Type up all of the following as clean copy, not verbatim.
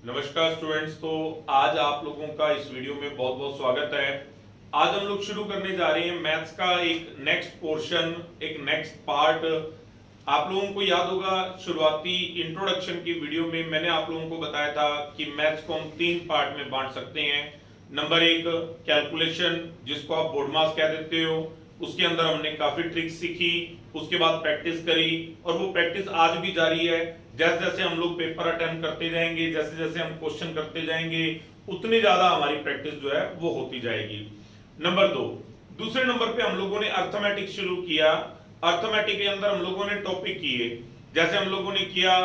नमस्कार स्टूडेंट्स। तो आज आप लोगों का इस वीडियो में बहुत बहुत स्वागत है। आज हम लोग शुरू करने जा रहे हैं मैथ्स का एक नेक्स्ट पोर्शन, एक नेक्स्ट पार्ट। आप लोगों को याद होगा शुरुआती इंट्रोडक्शन की वीडियो में मैंने आप लोगों को बताया था कि मैथ्स को हम तीन पार्ट में बांट सकते हैं। नंबर एक कैलकुलेशन, जिसको आप बोर्ड मास कह देते हो, उसके अंदर हमने काफी ट्रिक्स सीखी, उसके बाद प्रैक्टिस करी और वो प्रैक्टिस आज भी जारी है। जैसे जैसे हम लोग पेपर अटेम्प्ट करते जाएंगे, जैसे जैसे हम क्वेश्चन करते जाएंगे, उतनी ज्यादा हमारी प्रैक्टिस जो है वो होती जाएगी। नंबर दो, दूसरे नंबर पे हम लोगों ने अर्थमेटिक शुरू किया। अर्थमेटिक के अंदर हम लोगों ने टॉपिक किए, जैसे हम लोगों ने किया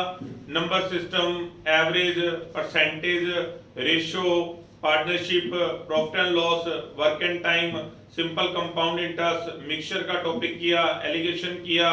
number system, average, percentage, ratio, partnership, profit and loss, work and time, simple compound interest, mixture का टॉपिक किया, एलिगेशन किया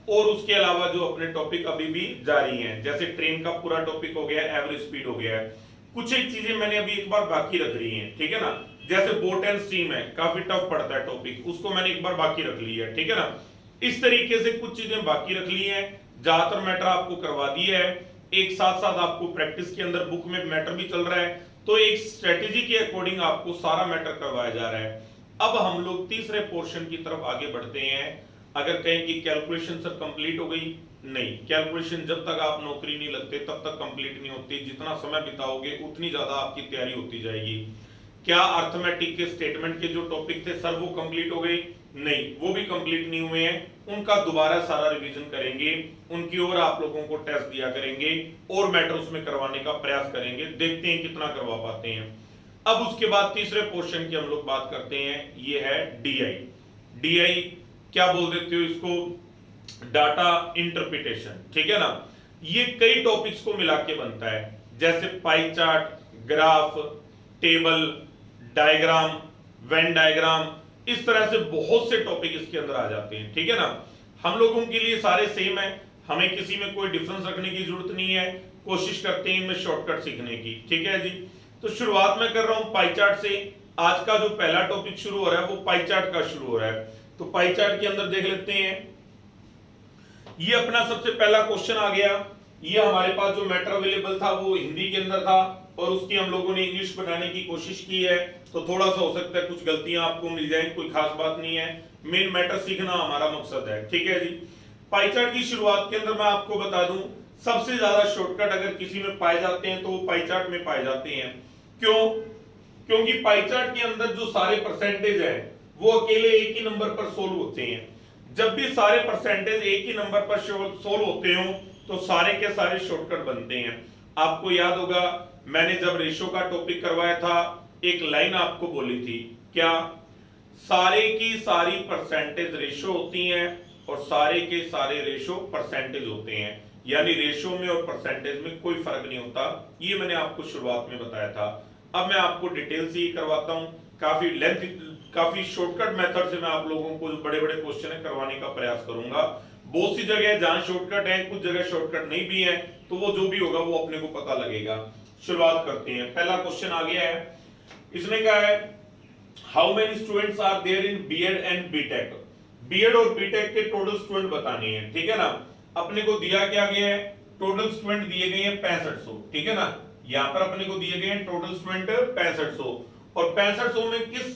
और उसके अलावा जो अपने टॉपिक अभी भी जारी हैं, जैसे ट्रेन का पूरा टॉपिक हो गया, एवरेज स्पीड हो गया है। कुछ एक चीजें मैंने अभी एक बार बाकी रख ली हैं, ठीक है ना। जैसे बोट एंड स्टीम है, काफी टफ पड़ता है टॉपिक, उसको मैंने एक बार बाकी रख ली है, ठीक है ना। इस तरीके से कुछ चीजें बाकी रख ली हैं, ज्यादातर मैटर आपको करवा दिया है। एक साथ साथ आपको प्रैक्टिस के अंदर बुक में मैटर भी चल रहा है, तो एक स्ट्रेटेजी के अकॉर्डिंग आपको सारा मैटर करवाया जा रहा है। अब हम लोग तीसरे पोर्शन की तरफ आगे बढ़ते हैं। अगर कहें कि कैलकुलेशन सर कंप्लीट हो गई, नहीं, कैलकुलेशन जब तक आप नौकरी नहीं लगते तब तक कंप्लीट नहीं होती। जितना समय बिताओगे उतनी ज्यादा आपकी तैयारी होती जाएगी। क्या अर्थमेटिक के स्टेटमेंट के जो टॉपिक थे सर वो कंप्लीट हो गई? नहीं, वो भी कंप्लीट नहीं हुए हैं। उनका दोबारा सारा रिवीजन करेंगे, उनकी ओर आप लोगों को टेस्ट दिया करेंगे और मैटर उसमें करवाने का प्रयास करेंगे, देखते हैं कितना करवा पाते हैं। अब उसके बाद तीसरे पोर्शन की हम लोग बात करते हैं, ये है डीआई। डीआई क्या बोल देते हो इसको? डाटा इंटरप्रिटेशन, ठीक है ना। ये कई टॉपिक्स को मिला के बनता है, जैसे pie chart, graph, table, diagram, Venn diagram, इस तरह से बहुत से टॉपिक इसके अंदर आ जाते हैं, ठीक है ना। हम लोगों के लिए सारे सेम है, हमें किसी में कोई डिफरेंस रखने की जरूरत नहीं है। कोशिश करते हैं इनमें शॉर्टकट सीखने की, ठीक है जी। तो शुरुआत में कर रहा हूं पाई चार्ट से। आज का जो पहला टॉपिक शुरू हो रहा है वो पाई चार्ट का शुरू हो रहा है। तो पाई चार्ट के अंदर देख लेते हैं। ये अपना सबसे पहला क्वेश्चन आ गया। ये हमारे पास जो मैटर अवेलेबल था वो हिंदी के अंदर था और उसकी हम लोगों ने इंग्लिश बनाने की कोशिश की है, तो थोड़ा सा हो सकता है कुछ गलतियां आपको मिल जाएं, कोई खास बात नहीं है। मेन मैटर सीखना हमारा मकसद है, ठीक है जी। पाई चार्ट की शुरुआत के अंदर मैं आपको बता दूं, सबसे ज्यादा शॉर्टकट अगर किसी में पाए जाते हैं तो वो पाई चार्ट में पाए जाते हैं। क्यों? क्योंकि पाई चार्ट के अंदर जो सारे परसेंटेज है वो अकेले एक ही नंबर पर सोल्व होते हैं। जब भी सारे परसेंटेज एक ही नंबर पर सोल्व होते हो तो सारे के सारे शॉर्टकट बनते हैं। आपको याद होगा मैंने जब रेशो का टॉपिक करवाया था, एक लाइन आपको बोली थी, क्या? सारे की सारी परसेंटेज रेशो होती हैं और सारे के सारे रेशो परसेंटेज होते हैं, यानी रेशो में और परसेंटेज में कोई फर्क नहीं होता। ये मैंने आपको शुरुआत में बताया था। अब मैं आपको डिटेल से ही करवाता हूं, काफी शॉर्टकट मेथड से मैं आप लोगों को जो बड़े बड़े क्वेश्चन है करवाने का प्रयास करूंगा। बहुत सी जगह जहां शॉर्टकट है, कुछ जगह शॉर्टकट नहीं भी है, तो वो जो भी होगा वो अपने को पता लगेगा। शुरुआत करते हैं। पहला क्वेश्चन आ गया है, इसने कहा है how many students are there in BEd and BTech. BEd और बीटेक के टोटल स्टूडेंट बताने हैं, ठीक है ना। अपने को दिया क्या गया है? टोटल स्टूडेंट दिए गए हैं 6500, ठीक है ना। यहां पर अपने को दिए गए हैं टोटल स्टूडेंट 6500 और 6500 में किस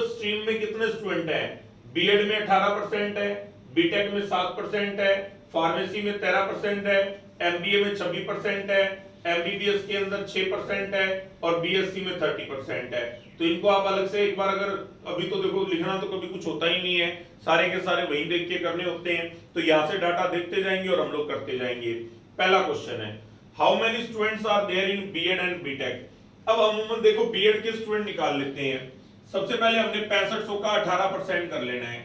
स्ट्रीम में कितने स्टूडेंट हैं? बीएड में 18% है, बीटेक में 7% है, फार्मेसी में 13% है, एमबीए में 26% है, एमबीबीएस के अंदर 6% है और बीएससी में 30% है। तो इनको आप अलग से एक बार अगर, अभी तो देखो लिखना तो कभी कुछ होता ही नहीं है, सारे के सारे वही देख के करने होते हैं, तो यहां से डाटा देखते जाएंगे और हम लोग करते जाएंगे। पहला क्वेश्चन है how many students are there in BEd and BTech. अब अमूमन देखो बीएड के स्टूडेंट निकाल लेते हैं। सबसे पहले हमने 6500 का 18% कर लेना है।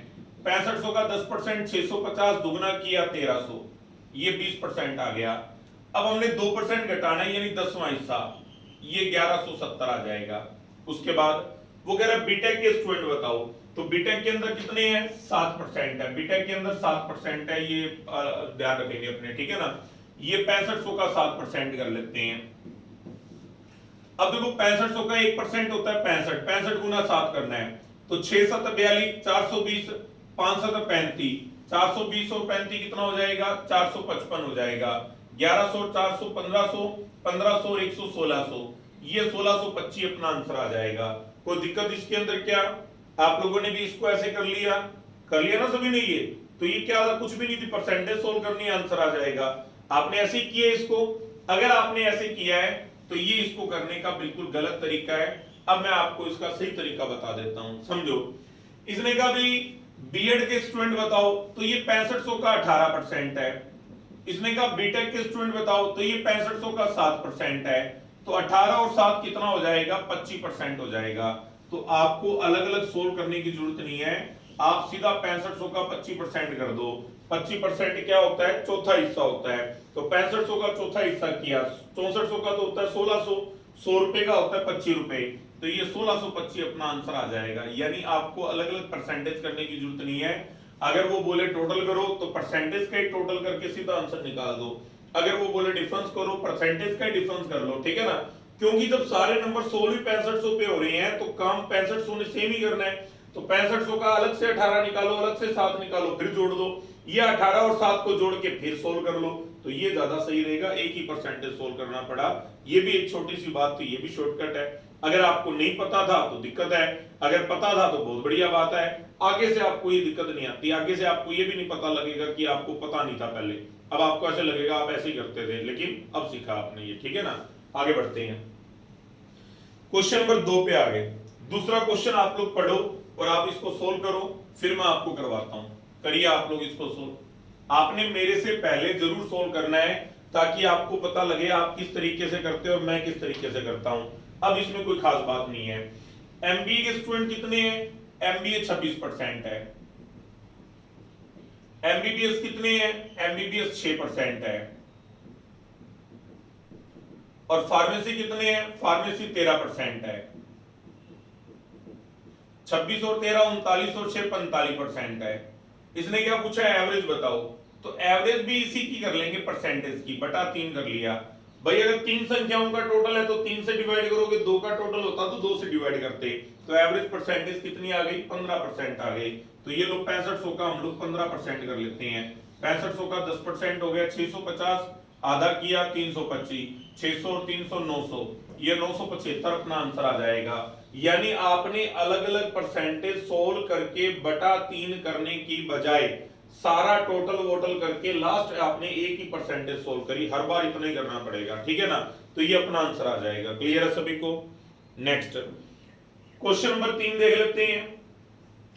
6500 का 10%, 650 दुगना किया 1300, ये 20% आ गया। अब हमने 2% घटाना है, यानी 10वां हिस्सा, ये 1170 आ जाएगा। उसके बाद वो कह रहा है बीटेक के स्टूडेंट बताओ, तो बीटेक के अंदर कितने हैं? 7% है, बीटेक के अंदर 7% है, ये ध्यान रखेंगे अपने, ठीक है ना। ये 6500 का 7% कर लेते हैं। अब देखो 6500 का 1% होता है 65, 65 गुना 7 करना है, तो 6 7 42, 420, 5 7 35, 420 और 35 कितना हो जाएगा? 455 हो जाएगा। 1100, 400, 1500, 1500 और 100 1600, ये 1625 अपना आंसर आ जाएगा। कोई दिक्कत इसके अंदर क्या? आप लोगों ने भी इसको ऐसे कर लिया ना सभी ने? ये तो ये क्या था, कुछ भी नहीं थी, परसेंटेज सोल्व करनी है, आंसर आ जाएगा। आपने ऐसे ही किया इसको। अगर आपने ऐसे किया है तो ये इसको करने का बिल्कुल गलत तरीका है। अब मैं आपको इसका सही तरीका बता देता हूं, समझो। इसने कहा भाई बीएड के स्टूडेंट बताओ, तो ये 6500 का 18% है। इसने कहा बीटेक के स्टूडेंट बताओ, तो ये 6500 का 7% है। तो 18 और 7 कितना हो जाएगा? 25% हो जाएगा। तो आपको अलग अलग सोल्व करने की जरूरत नहीं है, आप सीधा 6500 का 25% कर दो। 25% क्या होता है? चौथा हिस्सा होता है। तो 6500 का चौथा हिस्सा किया, 6400 का तो होता है 1600, 100 रुपए का होता है 25 रुपए, तो ये 1625 अपना आंसर आ जाएगा। यानी आपको अलग अलग परसेंटेज करने की जरूरत नहीं है। अगर वो बोले टोटल करो तो परसेंटेज का ही टोटल करके सीधा आंसर निकाल दो। अगर वो बोले डिफरेंस करो, परसेंटेज का ही डिफरेंस कर लो, ठीक है ना? क्योंकि जब सारे नंबर 16 6500 पे हो रहे हैं तो काम 6500 ने सेम ही करना है। तो 6500 का अलग से 18 निकालो, अलग से 7 निकालो, फिर जोड़ दो। ये 18 और 7 को जोड़ के फिर सोल्व कर लो, तो ये ज्यादा सही रहेगा। एक ही परसेंटेज सोल्व करना पड़ा, ये भी एक छोटी सी बात थी, ये भी शॉर्टकट है। अगर आपको नहीं पता था तो दिक्कत है, अगर पता था तो बहुत बढ़िया बात है। आगे से आपको ये दिक्कत नहीं आती, आगे से आपको ये भी नहीं पता लगेगा कि आपको पता नहीं था पहले। अब आपको ऐसे लगेगा आप ऐसे ही करते थे, लेकिन अब सीखा आपने ये, ठीक है ना? आगे बढ़ते हैं, क्वेश्चन नंबर 2 पे आ गए। दूसरा क्वेश्चन आप लोग पढ़ो और आप इसको सोल्व करो, फिर मैं आपको करवाता हूं। करिए आप लोग इसको सोल्व। आपने मेरे से पहले जरूर सोल्व करना है, ताकि आपको पता लगे आप किस तरीके से करते हो और मैं किस तरीके से करता हूं। अब इसमें कोई खास बात नहीं है। एमबीए के स्टूडेंट कितने हैं? एमबीए 26% है। एमबीबीएस कितने हैं? एमबीबीएस 6% है। और फार्मेसी कितने हैं? फार्मेसी 13% है। 26 और 13 39 और 6 45% है। इसने क्या पूछा? एवरेज बताओ। तो एवरेज भी इसी की कर लेंगे, परसेंटेज की, बटा 3 कर लिया। भाई अगर 3 संख्याओं का टोटल है तो 3 से डिवाइड करोगे, 2 का टोटल होता तो 2 से डिवाइड करते। तो एवरेज परसेंटेज कितनी आ गई? 15% आ गई। तो ये लोग 6500 का हम लोग 15% कर लेते हैं। 6500 का 10% हो गया 650, आधा किया 325, 600 और 300 900, ये 975 अपना आंसर आ जाएगा। यानी आपने अलग अलग परसेंटेज सोल्व करके बटा 3 करने की बजाय सारा टोटल वोटल करके लास्ट आपने एक ही परसेंटेज सोल्व करी। हर बार इतना ही करना पड़ेगा, ठीक है ना? तो ये अपना आंसर आ जाएगा। क्लियर है सभी को? नेक्स्ट क्वेश्चन नंबर 3 देख लेते हैं।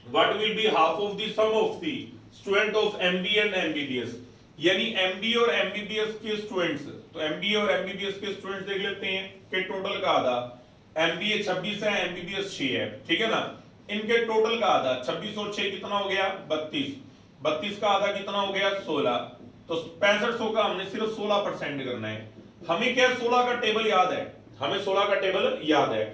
What will be half of the sum of the student of MBA and MBBS? यानी एमबीए और एमबीबीएस के स्टूडेंट्स, तो एमबीए और एमबीबीएस के स्टूडेंट्स देख लेते हैं कि टोटल का आधा। एमबीए 26 है, एमबीबीएस 6 है, ठीक है ना? इनके टोटल का आधा 26 और 6 कितना हो गया? 32। 32 का आधा कितना हो गया? 16। तो 6500 का हमने सिर्फ 16% करना है। हमें क्या 16 का टेबल याद है, हमें 16 का टेबल याद है।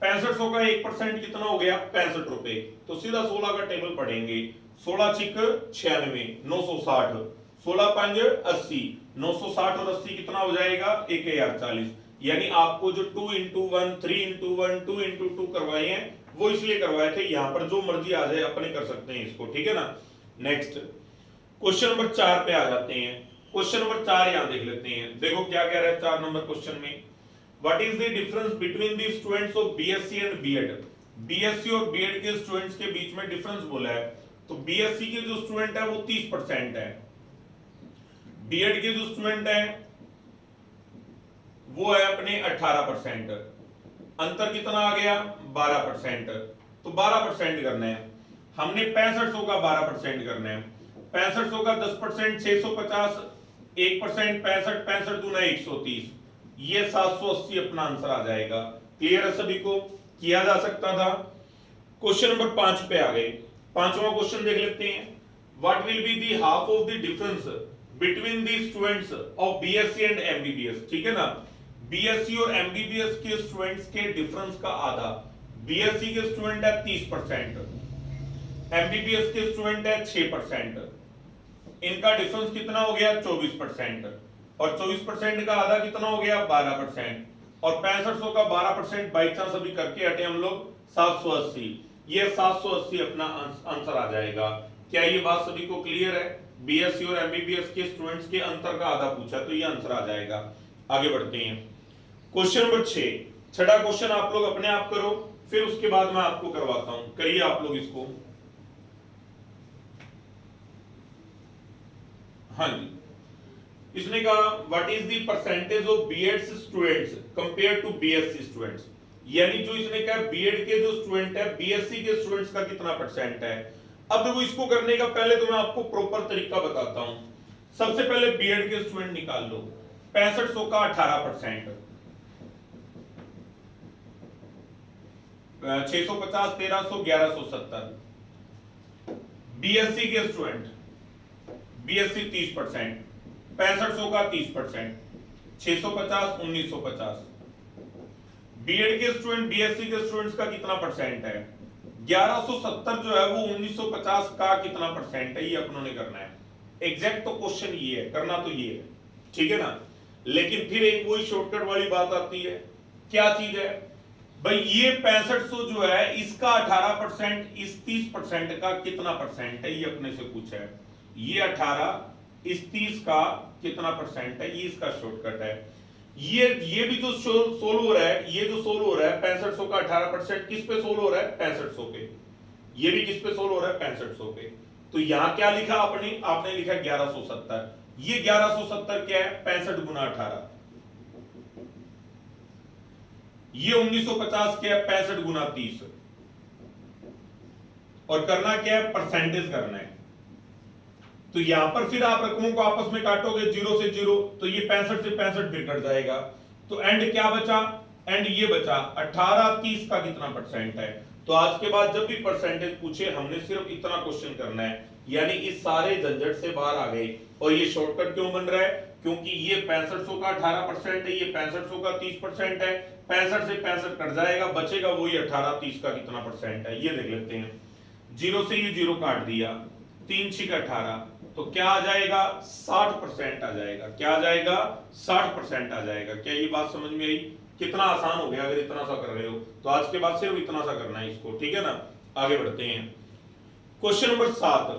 6500 का 1% कितना हो गया? 65 रुपए। तो सीधा 16 का टेबल पढ़ेंगे। 16 छिक 96, 960, 16 पंज 80, 960 और 80 कितना हो जाएगा? 1040। यानी आपको जो 2 into 1, 3 into 1, 2 into 2 करवाए हैं, वो इसलिए करवाए थे। यहां पर जो मर्जी आ जाए अपने कर सकते हैं इसको, ठीक है ना? नेक्स्ट क्वेश्चन नंबर 4 पे आ जाते हैं। क्वेश्चन नंबर 4 यहां देख लेते हैं। देखो क्या कह रहा है 4 नंबर क्वेश्चन में। What is the difference between the students of BSc and BEd? BSc और बीएड के स्टूडेंट्स के बीच में डिफरेंस बोला है। तो बीएससी के जो स्टूडेंट है वो 30% है, बीएड के जो स्टूडेंट है वो है अपने 18%। अंतर कितना आ गया? 12%। तो 12% करना है हमने। 6500 का 12% करना है। 6500 का 10% 650, 1% 65, 65 दूना 130, ये 780 अपना आंसर आ जाएगा। क्लियर है सभी को? किया जा सकता था। क्वेश्चन नंबर 5 पे आ गए। पांचवा क्वेश्चन देख लेते हैं। What will be the half of the difference between the students of BSc and MBBS? ठीक है ना? बीएससी और एमबीबीएस के स्टूडेंट्स के डिफरेंस का आधा। बीएससी के स्टूडेंट है 30%, एमबीबीएस के स्टूडेंट है 6%। इनका डिफरेंस कितना हो गया? 24%। और 24% का आधा कितना हो गया? 12%। और 6500 का 12% बाई चांस अभी करके हटे हम लोग 780, ये 780 अपना आंसर आ जाएगा। क्या ये बात सभी को क्लियर है? बीएससी और एमबीबीएस के स्टूडेंट्स के अंतर का आधा पूछा तो ये आंसर आ जाएगा। आगे बढ़ते हैं। क्वेश्चन नंबर 6, छठा क्वेश्चन आप लोग अपने आप करो, फिर उसके बाद मैं आपको करवाता हूं। करिए आप लोग इसको। हाँ जी, इसने कहा what is the percentage of BEd students compare to BSc students, यानी जो इसने कहा बीएड के जो स्टूडेंट है बीएससी के स्टूडेंट्स का कितना परसेंट है। अब देखो इसको करने का पहले तो मैं आपको प्रॉपर तरीका बताता हूं। सबसे पहले बीएड के स्टूडेंट निकाल लो, 6500 का 18%, 650, 1300, 1170। बीएससी के स्टूडेंट, बीएससी 30%, 6500 का 30%, 650, 1950। बीएड के स्टूडेंट बीएससी के स्टूडेंट्स का कितना परसेंट है, 1170 जो है वो 1950 का कितना परसेंट है, ये अपनों ने करना है। एग्जैक्ट तो क्वेश्चन ये है, करना तो ये है, ठीक है ना। लेकिन फिर एक वही शॉर्टकट वाली बात आती है, क्या चीज है भाई, ये 6500 जो है इसका 18%, इस 30% का कितना परसेंट है, ये अपने से पूछा है। ये 18 इस 30 का कितना परसेंट है, ये इसका शॉर्टकट है। ये भी जो सोल्व हो रहा है, ये जो सोल्व हो रहा है 6500 का 18% किस पे सोल्व हो रहा है, 6500 पे। ये भी किस पे सोल्व हो रहा है, 6500 पे। तो यहां क्या लिखा आपने लिखा 1170। ये 1170 क्या है, 65 गुना 18। ये 1950 क्या है, 65 गुना 30। और करना क्या है, परसेंटेज करना है। तो यहां पर फिर आप रकमों को आपस में काटोगे 0 से 0, तो ये 65 से 65 फिर कट जाएगा। तो एंड क्या बचा, एंड ये बचा 18, 30 का कितना परसेंट है। तो आज के बाद जब भी परसेंटेज पूछे हमने सिर्फ इतना क्वेश्चन करना है, यानी इस सारे झंझट से बाहर आ गए। और ये शॉर्टकट क्यों बन रहा है, क्योंकि ये 6500 का 18% है, ये 6500 का 30% है। 65 से 65 कट जाएगा, बचेगा वही 18, 30 का कितना परसेंट है, ये देख लेते हैं। 0 से ये 0 काट दिया, 3 6 18, तो क्या आ जाएगा, 60% आ जाएगा। क्या आ जाएगा, 60% आ जाएगा। क्या ये बात समझ में आई, कितना आसान हो गया अगर इतना सा कर रहे हो। तो आज के बाद सिर्फ इतना सा करना है इसको, ठीक है ना। आगे बढ़ते हैं, क्वेश्चन नंबर 7,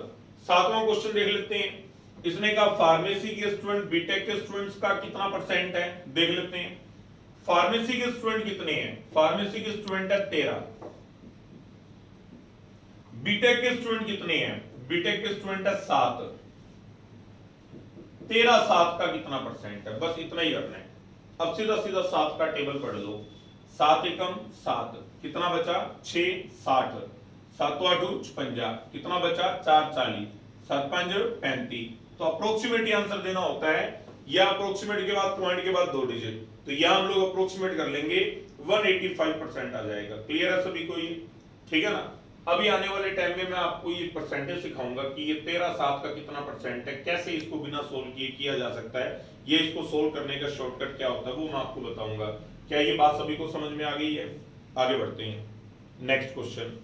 सातवां क्वेश्चन देख लेते हैं। इसने कहा फार्मेसी के स्टूडेंट बीटेक के स्टूडेंट्स का कितना परसेंट है, देख लेते हैं। फार्मेसी के स्टूडेंट कितने हैं, फार्मेसी के स्टूडेंट है 13। बीटेक के स्टूडेंट कितने हैं, बीटेक के स्टूडेंट है 7। 13 7 का कितना परसेंट है, बस इतना ही करना है। अब सीधा सीधा 7 का टेबल पढ़ लो। 7 एकम 7, कितना बचा 6 60, 7 8 56, कितना बचा 4 40, 7 5 35। तो अप्रोक्सीमेट आंसर देना होता है, या अप्रोक्सीमेट के बाद पॉइंट के बाद 2 डिजिट, तो यहां हम लोग अप्रोक्सीमेट कर लेंगे 185% आ जाएगा। क्लियर है सभी को ये, ठीक है ना। अभी आने वाले टाइम में मैं आपको ये परसेंटेज सिखाऊंगा कि ये 13 7 का कितना परसेंट है, कैसे इसको बिना सोल्व किए किया जा सकता है, ये इसको सोल्व करने का शॉर्टकट क्या होता है वो मैं आपको बताऊंगा। क्या ये बात सभी को समझ में आ गई है। आगे बढ़ते हैं, नेक्स्ट क्वेश्चन।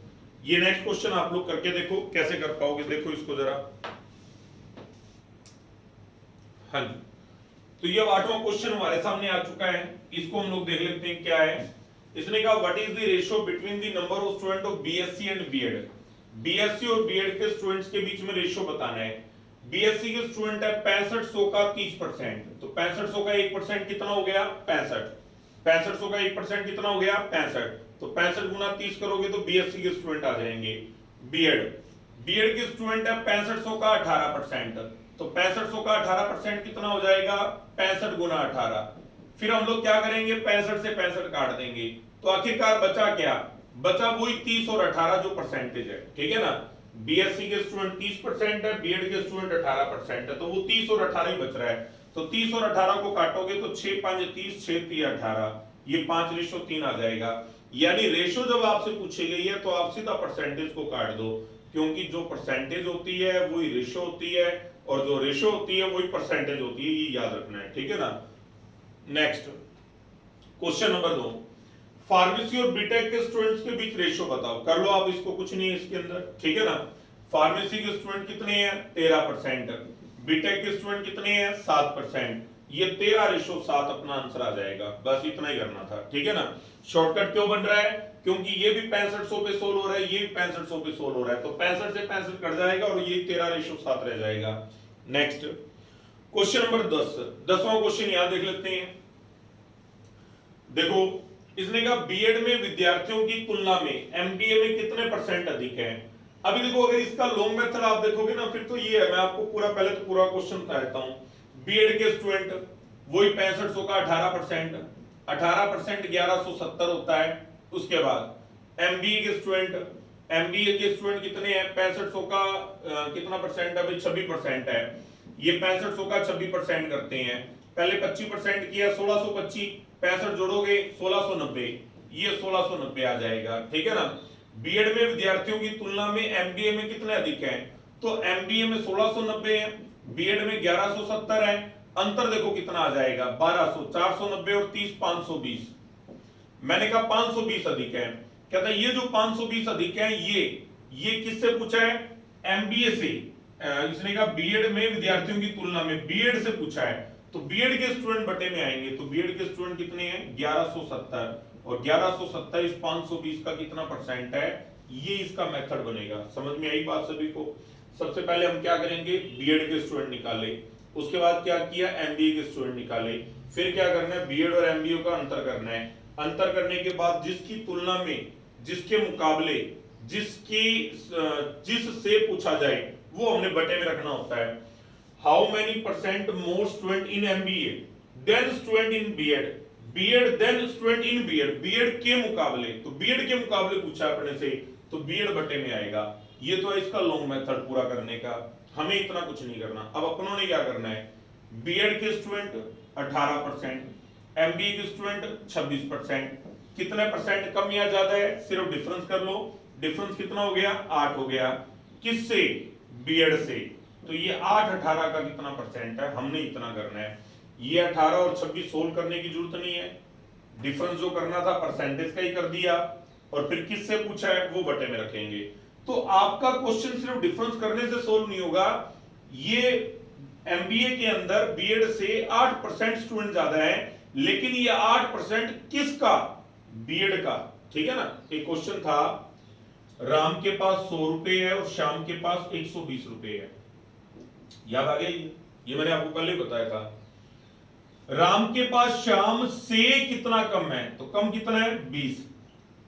ये नेक्स्ट क्वेश्चन आप लोग करके देखो कैसे कर पाओगे, देखो इसको जरा। हाँ जी, तो ये 8वां क्वेश्चन हमारे सामने आ चुका है, इसको हम लोग देख लेते हैं क्या है। इसने कहा what is the ratio between the number of student of BSc and BEd. BSc और बीएड के स्टूडेंट्स के बीच में रेशियो बताना है। बीएससी के स्टूडेंट है 6500 का 30%, तो 6500 का 1% कितना हो गया 65, 6500 का 1% कितना हो गया 65, तो 65 गुना 30 करोगे तो बीएससी के स्टूडेंट आ जाएंगे। बीएड, बीएड के स्टूडेंट है 6500 का 18%, तो 6500 का 18% कितना हो जाएगा 65 गुना 18। फिर हम लोग क्या करेंगे 65 से 65 काट देंगे, तो आखिरकार बचा क्या, बचा वही 30 और 18 जो परसेंटेज है, ठीक है ना। बीएससी के स्टूडेंट 30% है, बीएड के स्टूडेंट 18% है, तो वो 30 और 18 ही बच रहा है। तो 30 और 18 को काटोगे तो 6 5 30, 6 3 18, ये 5:3 आ जाएगा। यानी रेशियो जब आपसे पूछी गई है तो आप सीधा परसेंटेज को काट दो, क्योंकि जो परसेंटेज होती है वही रेशियो होती है, और जो रेशियो होती है वही परसेंटेज होती है, ये याद रखना है, ठीक है ना। नेक्स्ट क्वेश्चन नंबर 2, फार्मेसी और बीटेक के स्टूडेंट्स के बीच रेशियो बताओ। कर लो आप इसको, कुछ नहीं है इसके अंदर, ठीक है ना। फार्मेसी के स्टूडेंट कितने हैं 13%, बीटेक के स्टूडेंट कितने हैं 7%, ये 13:7 अपना आंसर आ जाएगा। बस इतना ही करना था, ठीक है ना। शॉर्टकट क्यों बन रहा है, क्योंकि ये भी 6500 पे सोल्व हो रहा है, ये भी 6500 पे सोल्व हो रहा है, तो 65 से 65 कट जाएगा और ये 13:7 रह जाएगा। नेक्स्ट क्वेश्चन नंबर 10, 10वां क्वेश्चन यहां देख लेते हैं। देखो इसने कहा बीएड में विद्यार्थियों की तुलना में एमबीए में कितने परसेंट अधिक है। अभी देखो अगर इसका लॉन्ग मेथड आप देखोगे ना फिर तो ये है, मैं आपको पूरा पहले तो पूरा क्वेश्चन बता देता हूं। बीएड के स्टूडेंट वही 6500 का 18%, 18% 1170 होता है। उसके बाद एमबीए के स्टूडेंट कितने हैं, 6500 का कितना परसेंट है भाई, 26% है। ये 6500 का 26% करते हैं, पहले 25% किया 1625, 65 जोड़ोगे 1690, ये 1690 आ जाएगा, ठीक है ना। बीएड में विद्यार्थियों की तुलना में एमबीए में कितने अधिक हैं, तो एमबीए में 1690 है, बीएड में 1170 है। अंतर देखो कितना आ जाएगा, 1200, 490 और 30 520। मैंने कहा 520 अधिक है, कहता है ये जो 520 अधिक है ये किससे पूछा है, एमबीए से। इसने कहा बीएड में विद्यार्थियों की तुलना में, बीएड से पूछा है, तो बीएड के स्टूडेंट बटे में आएंगे, तो बीएड के स्टूडेंट कितने हैं 1170, और 1170 इस 520 का कितना परसेंट है, ये इसका मेथड बनेगा। समझ में आई बात सभी को। सबसे पहले हम क्या करेंगे, बीएड के स्टूडेंट निकाले, उसके बाद क्या किया, एमबीए के स्टूडेंट निकाले, फिर क्या करना है, बीएड और एमबीए का अंतर करना है। अंतर करने के बाद जिसकी तुलना में, जिसके मुकाबले, जिससे पूछा जाए वो हमने बटे में रखना होता है। How many percent more student in MBA than student in BEd, BEd than student in BEd, BEd के मुकाबले, तो बीएड के मुकाबले पूछा अपने से, तो बीएड बटे में आएगा। ये तो है इसका लॉन्ग मेथड पूरा करने का, हमें इतना कुछ नहीं करना। अब अपनों ने क्या करना है, बीएड के स्टूडेंट 18%, एमबीए के स्टूडेंट 26%, कितने परसेंट कम या ज्यादा है, सिर्फ डिफरेंस कर लो, डिफरेंस कितना हो गया, 8 हो गया, किससे, बीएड से। तो ये 8 18 का कितना परसेंट है, हमने इतना करना है। ये 18 और 26 सोल्व करने की जरूरत नहीं है, डिफरेंस जो करना था परसेंटेज का ही कर दिया, और फिर किससे पूछा है वो बटे में रखेंगे। तो आपका क्वेश्चन सिर्फ डिफरेंस करने से सोल्व नहीं होगा, ये एमबीए के अंदर बीएड से 8% स्टूडेंट ज्यादा है, लेकिन ये 8% किसका, बीएड का, ठीक है ना। एक क्वेश्चन था, राम के पास 100 रुपए है और श्याम के पास 120 रुपए है, याद आ गया ये मैंने आपको पहले बताया था। राम के पास श्याम से कितना कम है, तो कम कितना है 20।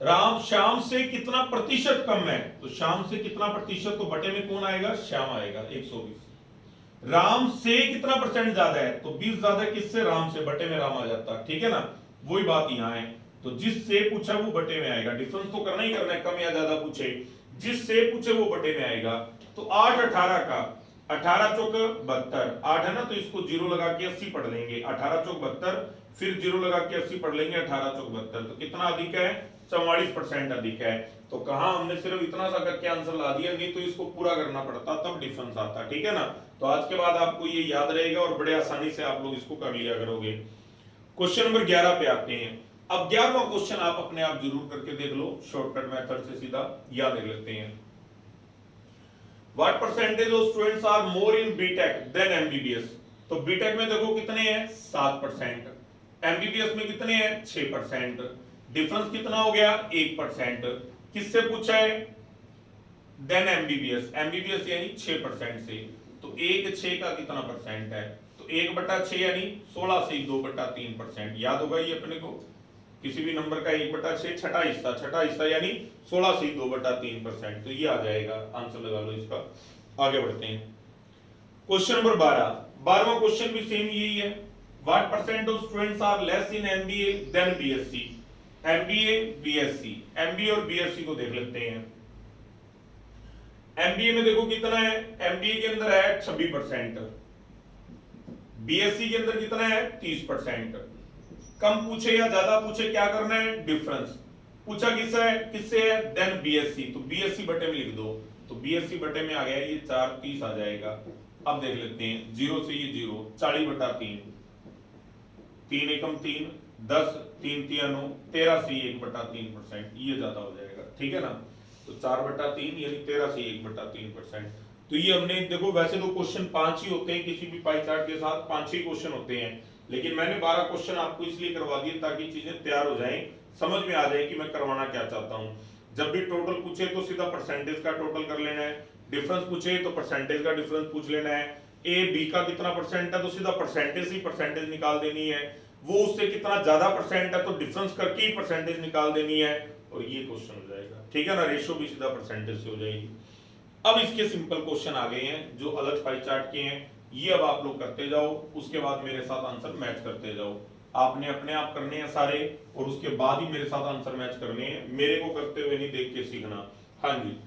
राम श्याम से कितना प्रतिशत कम है, तो श्याम से कितना प्रतिशत, तो बटे में कौन आएगा, श्याम आएगा 120। राम से कितना परसेंट ज्यादा है, तो 20 ज्यादा किससे, राम से, बटे में राम आ जाता, ठीक है ना। वही बात यहां है, तो जिससे पूछा वो बटे में आएगा, डिफरेंस तो करना ही करना है, कम या ज्यादा पूछे, जिससे पूछे वो बटे में आएगा। तो 8 18 का, 18 चौक 72, 8 है ना, तो इसको 0 लगा के 80 पढ़ लेंगे, 18 चौक 72, फिर 0 लगा के 80 पढ़ लेंगे, 18 चौक 72, तो कितना अधिक है, 44% अधिक है। तो कहा हमने सिर्फ इतना सा करके आंसर ला दिया, नहीं तो इसको पूरा करना पड़ता तब डिफरेंस आता, ठीक है ना। तो आज के बाद आपको ये याद रहेगा और बड़े आसानी से आप लोग इसको कर लिया करोगे। क्वेश्चन नंबर 11 पे आते हैं। अब 11वां क्वेश्चन आप अपने आप जरूर करके देख लो, शॉर्टकट मेथड से सीधा याद कर लेते हैं। What percentage of students are more in BTech than MBBS, तो बीटेक में देखो कितने हैं 7%, एमबीबीएस में कितने हैं 6%, डिफरेंस कितना हो गया 1%। किससे पूछा है, देन एमबीबीएस, एमबीबीएस यानी 6% से, तो 1/6 का कितना परसेंट है, तो 1/6 यानी 16 से 2/3%, याद होगा ये अपने को, किसी भी नंबर का 1/6 छठा हिस्सा यानी 16 से 2/3%, तो ये आ जाएगा, आंसर लगा लो इसका। आगे बढ़ते हैं, क्वेश्चन नंबर 12वां क्वेश्चन भी सेम यही है। What percent of students are less in MBA than BSc, MBA BSc, MBA और बीएससी को देख लेते हैं। एमबीए में देखो कितना है, एमबीए के अंदर है 26%, बीएससी के अंदर कितना है 30%। कम पूछे या ज्यादा पूछे क्या करना है, डिफरेंस। पूछा किससे है, देन बीएससी, तो बीएससी बटे में लिख दो, तो बीएससी बटे में आ गया ये 4 30 आ जाएगा। अब देख लेते हैं, 0 से ये 0, 40/3, 3 एकम 3, 10 3 3 9, 13 से 1/3%, ये ज्यादा हो जाएगा, ठीक है ना। तो 4/3 यानी 13 से 1/3%। तो ये हमने देखो, वैसे तो क्वेश्चन 5 ही होते हैं किसी भी पाई चार्ट के साथ, 5 ही क्वेश्चन होते हैं, लेकिन मैंने 12 क्वेश्चन आपको इसलिए करवा दिए ताकि चीजें तैयार हो जाएं, समझ में आ जाए कि मैं करवाना क्या चाहता हूं। जब भी टोटल पूछे तो सीधा परसेंटेज का टोटल कर लेना है, डिफरेंस पूछे तो परसेंटेज का डिफरेंस पूछ लेना है, ए बी का कितना परसेंट है तो सीधा परसेंटेज ही परसेंटेज निकाल देनी है, वो उससे कितना ज्यादा परसेंट है, तो डिफरेंस करके ही परसेंटेज निकाल देनी है और ये क्वेश्चन हो जाएगा, ठीक है ना। रेशियो भी सीधा परसेंटेज से हो जाएगी। अब इसके सिंपल क्वेश्चन आ गए हैं जो अलग पाई चार्ट के हैं, ये अब आप लोग करते जाओ, उसके बाद मेरे साथ आंसर मैच करते जाओ। आपने अपने आप करने हैं सारे और उसके बाद ही मेरे साथ आंसर मैच करने हैं, मेरे को करते हुए नहीं देख के सीखना। हाँ जी,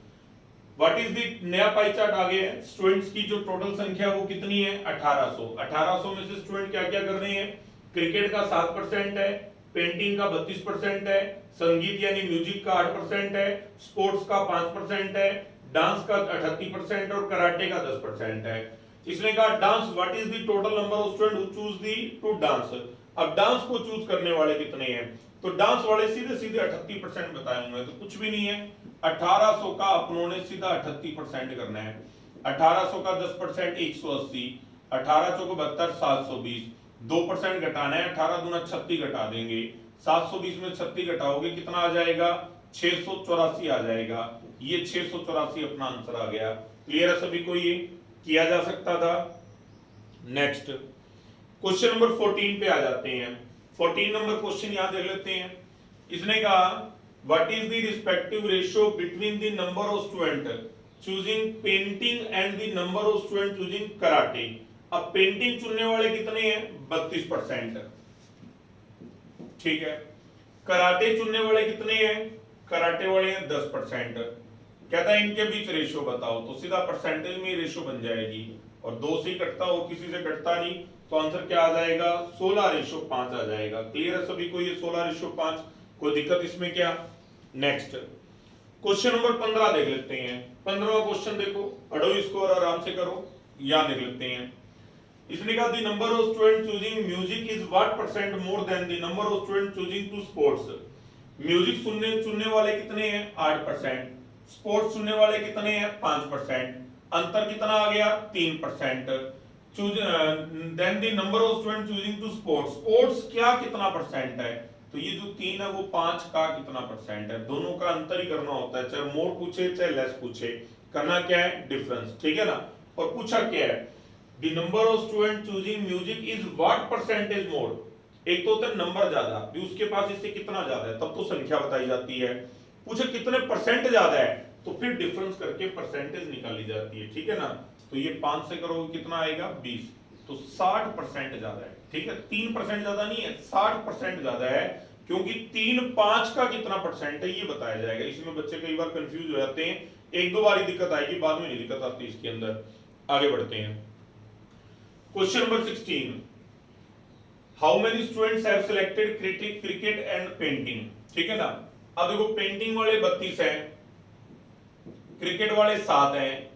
व्हाट इज द नया पाई चार्ट आ गया है। स्टूडेंट्स की जो टोटल संख्या वो कितनी है 1800। 1800 में से स्टूडेंट क्या क्या कर रहे हैं, क्रिकेट का 7% है, पेंटिंग का 32% है, संगीत यानी म्यूजिक का 8% है, स्पोर्ट्स का 5% है, डांस का 38% और कराटे का 10% है। इसने कहा dance, what is the total number of student who choose the to dance. अब डांस को चूज करने वाले कितने हैं, तो डांस वाले सीधे सीधे 38% बताए होंगे, तो कुछ भी नहीं है। 1800 का अपनों ने सीधा 38% करना है। 1800 का 10% 180, 18 चौको 72 720, 2% घटाना है, 18 दूना 36 घटा देंगे, 720 में 36 घटाओगे कितना आ जाएगा 684 आ जाएगा। ये 684 अपना आंसर आ गया। क्लियर है सभी को, ये किया जा सकता था। नेक्स्ट क्वेश्चन नंबर 14 पे आ जाते हैं। 14 नंबर क्वेश्चन यहां देख लेते हैं। इसने कहा what is the respective ratio between the number of student choosing painting and the number of student choosing karate. अब पेंटिंग चुनने वाले कितने हैं 32%, ठीक है। कराटे चुनने वाले कितने हैं, कराटे वाले हैं 10%। कहता है इनके बीच रेशियो बताओ, तो सीधा परसेंटेज में रेशियो बन जाएगी और 2 से ही कटता और किसी से कटता नहीं, तो आंसर क्या आ जाएगा 16:5 आ जाएगा। क्लियर है सभी को, ये 16:5, कोई दिक्कत इसमें क्या। नेक्स्ट क्वेश्चन नंबर 15 देख लेते हैं। 15वां क्वेश्चन देखो, पढ़ो इसको और आराम से करो, यहां देख लेते हैं। इसने कहा the number of student choosing music is what percent more than the number of student choosing to sports. Music चुनने वाले कितने हैं 8%, स्पोर्ट्स चुनने वाले कितने हैं 5%, अंतर कितना आ गया 3%। Then the number of student choosing to sports, sports क्या कितना परसेंट है, तो ये जो 3 है वो 5 का कितना परसेंट है, दोनों का अंतर ही करना होता है, चाहे मोर पूछे चाहे लेस पूछे, करना क्या है डिफरेंस, ठीक है ना। और पूछा क्या है the number of student choosing music is what percentage मोर। एक तो होता है नंबर ज्यादा, भी उसके पास इससे कितना ज्यादा है, तब तो संख्या बताई जाती है। पूछे कितने परसेंट ज्यादा है, तो फिर डिफरेंस करके परसेंटेज निकाली जाती है, ठीक है ना। तो ये 5 से करोगे कितना आएगा 20, तो 60% ज्यादा है, ठीक है। 3% ज्यादा नहीं है, 60% ज्यादा है, क्योंकि 3 5 का कितना परसेंट है ये बताया जाएगा। इसमें बच्चे कई बार कंफ्यूज हो जाते हैं, एक दो बार ही दिक्कत आएगी, बाद में नहीं दिक्कत आती इसके अंदर। आगे बढ़ते हैं। Question number 16, how many students have selected cricket and painting, ठीक है ना। अब देखो पेंटिंग वाले 32 हैं, क्रिकेट वाले 7 हैं,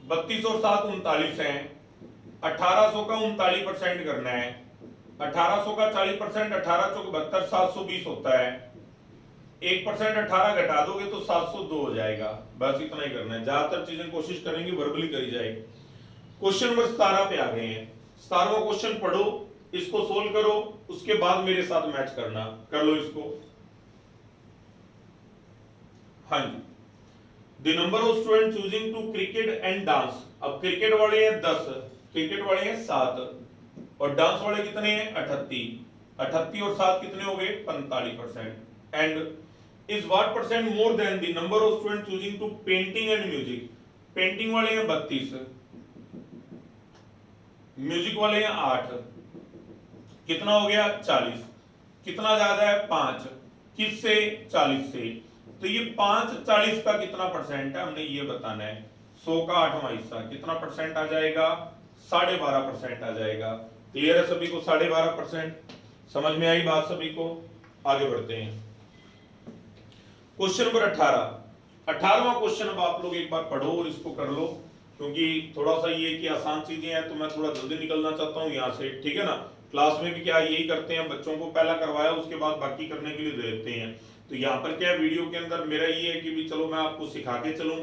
32 और 7 39 हैं। 1800 का 39% करना है, 1800 का 40%, 18 चौक 72 720 होता है। 1% 18 घटा दोगे तो 702 हो जाएगा। बस इतना ही करना है, ज्यादातर चीजें कोशिश करेंगे वर्बली करी जाएगी। क्वेश्चन नंबर 17 पे आ गए हैं। 17वां क्वेश्चन पढ़ो, इसको सोल्व करो, उसके बाद मेरे साथ मैच करना, कर लो इसको। हाँ जी, the number of student choosing to cricket and dance. अब क्रिकेट वाले हैं 10, क्रिकेट वाले हैं 7 और डांस वाले कितने हैं 38। 38 और 7 कितने हो गए 45%। And is what percent more than the number of student choosing to painting and music. Painting वाले हैं 32, म्यूजिक वाले हैं 8, कितना हो गया 40। कितना ज्यादा है 5, किससे 40 से। तो ये 5 40 का कितना परसेंट है हमने ये बताना है। 100 का 8वां हिस्सा कितना परसेंट आ जाएगा 12.5% आ जाएगा। क्लियर है सभी को 12.5%, समझ में आई बात सभी को। आगे बढ़ते हैं। क्वेश्चन नंबर 18वां क्वेश्चन अब आप लोग एक बार पढ़ो और इसको कर लो, क्योंकि थोड़ा सा ये कि आसान चीजें हैं तो मैं थोड़ा जल्दी निकलना चाहता हूँ यहाँ से, ठीक है ना। क्लास में भी क्या यही करते हैं, बच्चों को पहला करवाया उसके बाद बाकी करने के लिए दे देते हैं। तो यहाँ पर क्या वीडियो के अंदर मेरा ये है कि भी चलो मैं आपको सिखा के चलूं,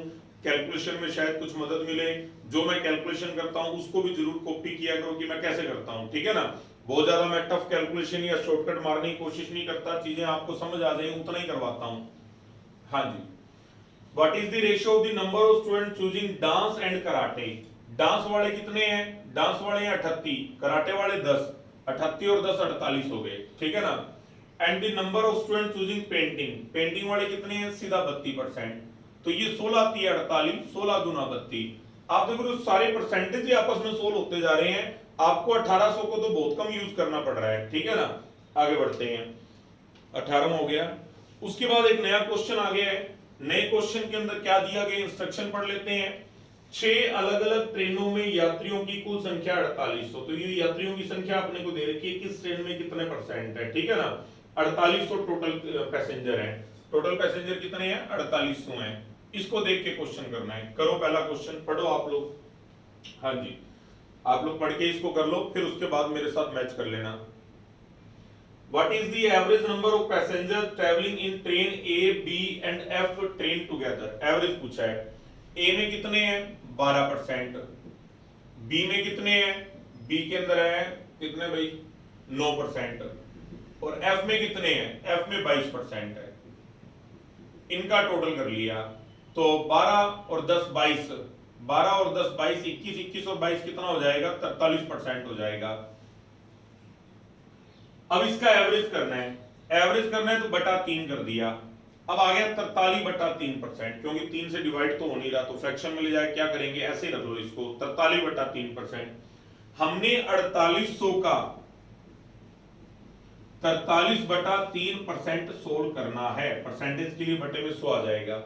कैलकुलेशन में शायद कुछ मदद मिले। जो मैं कैलकुलेशन करता हूँ उसको भी जरूर कॉपी किया करो कि मैं कैसे करता हूँ, ठीक है ना। बहुत ज्यादा मैं टफ कैलकुलेशन या शॉर्टकट मारने की कोशिश नहीं करता, चीजें आपको समझ आ जाए उतना ही करवाता हूँ। हाँ जी, what is the ratio of the number of student choosing dance and karate. Dance वाले कितने हैं, डांस वाले हैं 38, कराटे वाले 10। 38 और 10 48 हो गए, ठीक है ना। And the number of student choosing painting, painting वाले कितने हैं, सीधा 32%, तो ये 16 3 48, 16 दूना 32। आप देखो तो सारे परसेंटेज ही आपस में सोल्व होते जा रहे हैं, आपको 1800 को तो बहुत कम यूज करना पड़ रहा है, ठीक है ना। आगे बढ़ते हैं, 18वां हो गया। उसके बाद एक नया क्वेश्चन आ गया है, नए क्वेश्चन के अंदर क्या दिया गया, इंस्ट्रक्शन पढ़ लेते हैं। 6 अलग अलग ट्रेनों में यात्रियों की कुल संख्या 4800, तो ये यात्रियों की संख्या अपने को दे रखी है, किस ट्रेन में कितने परसेंट है, ठीक है ना। 4800 टोटल पैसेंजर हैं, टोटल पैसेंजर कितने हैं, 4800 हैं। इसको देख के क्वेश्चन करना है, करो पहला क्वेश्चन, पढ़ो आप लोग। हाँ जी, आप लोग पढ़ के इसको कर लो, फिर उसके बाद मेरे साथ मैच कर लेना। What is the average number of passengers traveling in train A, B and F train together? Average पूछा है, A में कितने हैं 12%, B में कितने हैं, B के अंदर है कितने भाई 9%, और F में कितने हैं, F में 22% है। इनका टोटल कर लिया तो 12 और 10 22, 12 और 10 22, 21 21 और 22 कितना हो जाएगा, 43% हो जाएगा। अब इसका एवरेज करना है, एवरेज करना है तो बटा 3 कर दिया। अब आ गया 43/3%, क्योंकि 3 से डिवाइड तो हो नहीं रहा तो फ्रैक्शन में ले जाए, क्या करेंगे ऐसे रख लो इसको, 43/3%। हमने 4800 का 43/3% सोल्व करना है, परसेंटेज के लिए बटे में 100 आ जाएगा,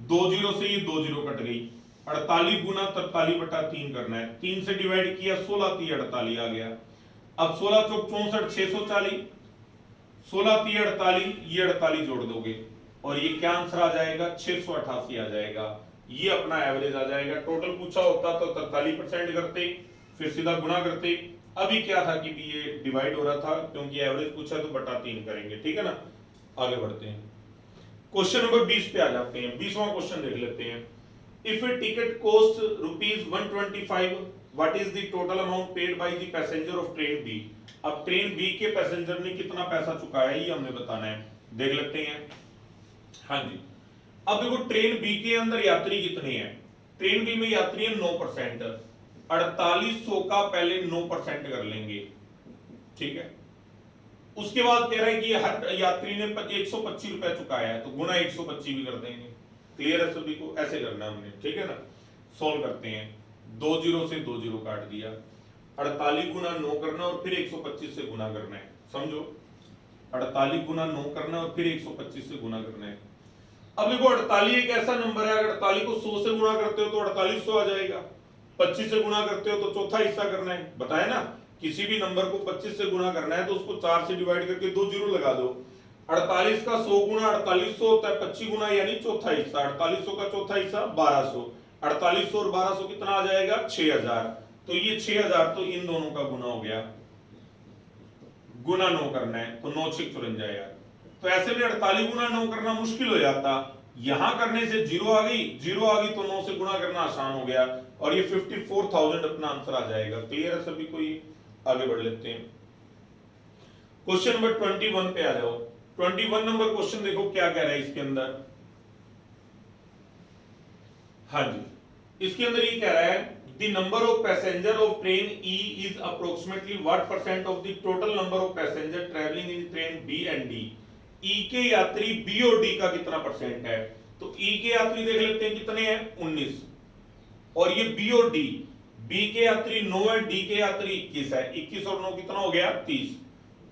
2 जीरो से ये 2 जीरो कट गई, 48 गुना 43/3 करना है, 3 से डिवाइड किया 16 3 48 आ गया। अब 16 चौक 64, 640, 16 3 48, ये 48 जोड़ दोगे और ये क्या आंसर आ जाएगा, 688 आ जाएगा। ये अपना एवरेज आ जाएगा। टोटल पूछा होता तो 43% करते, फिर सीधा गुणा करते। अभी क्या था कि ये डिवाइड हो रहा था, क्योंकि एवरेज पूछा तो बटा 3 करेंगे, ठीक है ना। आगे बढ़ते हैं, क्वेश्चन नंबर 20 पे आ जाते हैं। 20वां क्वेश्चन देख लेते हैं। If a ticket cost ₹125, what is the total amount paid by the passenger of train B. अब ट्रेन बी के पैसेंजर ने कितना पैसा चुकाया ये हमने बताना है, देख लेते हैं। हाँ जी, अब देखो ट्रेन बी के अंदर यात्री कितने हैं, ट्रेन बी में यात्री है 9%, 4800 का पहले 9% कर लेंगे, ठीक है। उसके बाद कह रहा है कि हर यात्री ने 125 रुपए चुकाया है, तो गुना 125 भी कर देंगे। क्लियर है सभी को, ऐसे करना है हमने, ठीक है ना। सॉल्व करते हैं, 2 जीरो से 2 जीरो काट दिया, 48 गुना 9 करना और फिर 125 से गुना करना है, समझो। 48 गुना 9 करना और फिर 125 से गुना करना है। अब देखो 48 एक ऐसा नंबर है, अगर 48 को 100 से गुणा करते हो तो 4800 आ जाएगा, 25 से गुणा करते हो तो चौथा हिस्सा करना है, बताया ना। किसी भी नंबर को 25 से गुणा करना है तो उसको 4 से डिवाइड करके 2 जीरो लगा दो। 48 का 100 गुना 4800 होता है, 25 गुना यानी चौथा हिस्सा, 4800 का चौथा हिस्सा 1200, 4800 और 1200 कितना आ जाएगा 6000, तो ये 6000 तो इन दोनों का गुना हो गया, गुना 9 करना है तो 9 6 54 यार। तो ऐसे में 48 गुना 9 करना मुश्किल हो जाता, यहां करने से जीरो आ गई, जीरो आ गई तो 9 से गुणा करना आसान हो गया और ये 54,000 अपना आंसर आ जाएगा। क्लियर है सभी को, ये आगे बढ़ लेते हैं। क्वेश्चन नंबर 21 पे आ जाओ। 21 नंबर क्वेश्चन देखो क्या कह रहा है इसके अंदर। हाँ जी, इसके अंदर ये कह रहा है the number of passenger of train E is approximately what percent of the total number of passenger travelling in train B and D. E के यात्री बी और डी का कितना परसेंट है, तो ई के यात्री देख लेते हैं कितने हैं 19, और ये बी और डी, बी के यात्री 9 है, डी के यात्री 21 है, 21 और 9 कितना हो गया 30।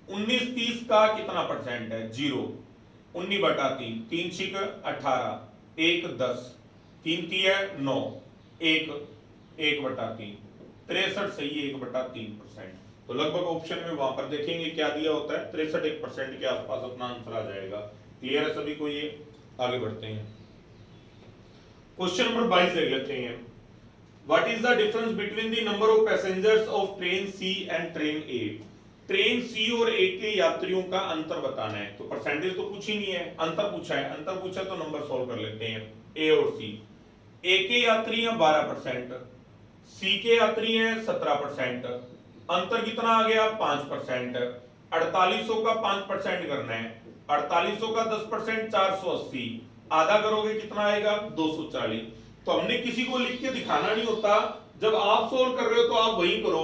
19 30 का कितना परसेंट है 0, 19/3, 3 6 18, 1 10, 3 3 है 9, 1 1/3, 63 सही है 1/3%। तो लगभग ऑप्शन में वहां पर देखेंगे क्या दिया होता है, 63% के आसपास अपना आंसर आ जाएगा। क्लियर है सभी को, ये आगे बढ़ते हैं। क्वेश्चन नंबर 22 देख लेते हैं। What is the difference between the number of passengers of train C and train A. Train C और ए के यात्रियों का अंतर बताना है, तो परसेंटेज तो कुछ ही नहीं है, अंतर पूछा है, अंतर पूछा तो नंबर सॉल्व कर लेते हैं। ए और सी, ए के यात्री हैं 12%, सी के यात्री हैं 17%, अंतर कितना आ गया 5%। 4800 का 5% करना है, 4800 का 10% 480, आधा करोगे कितना आएगा 240। तो हमने किसी को लिख के दिखाना नहीं होता, जब आप सोल्व कर रहे हो तो आप वही करो।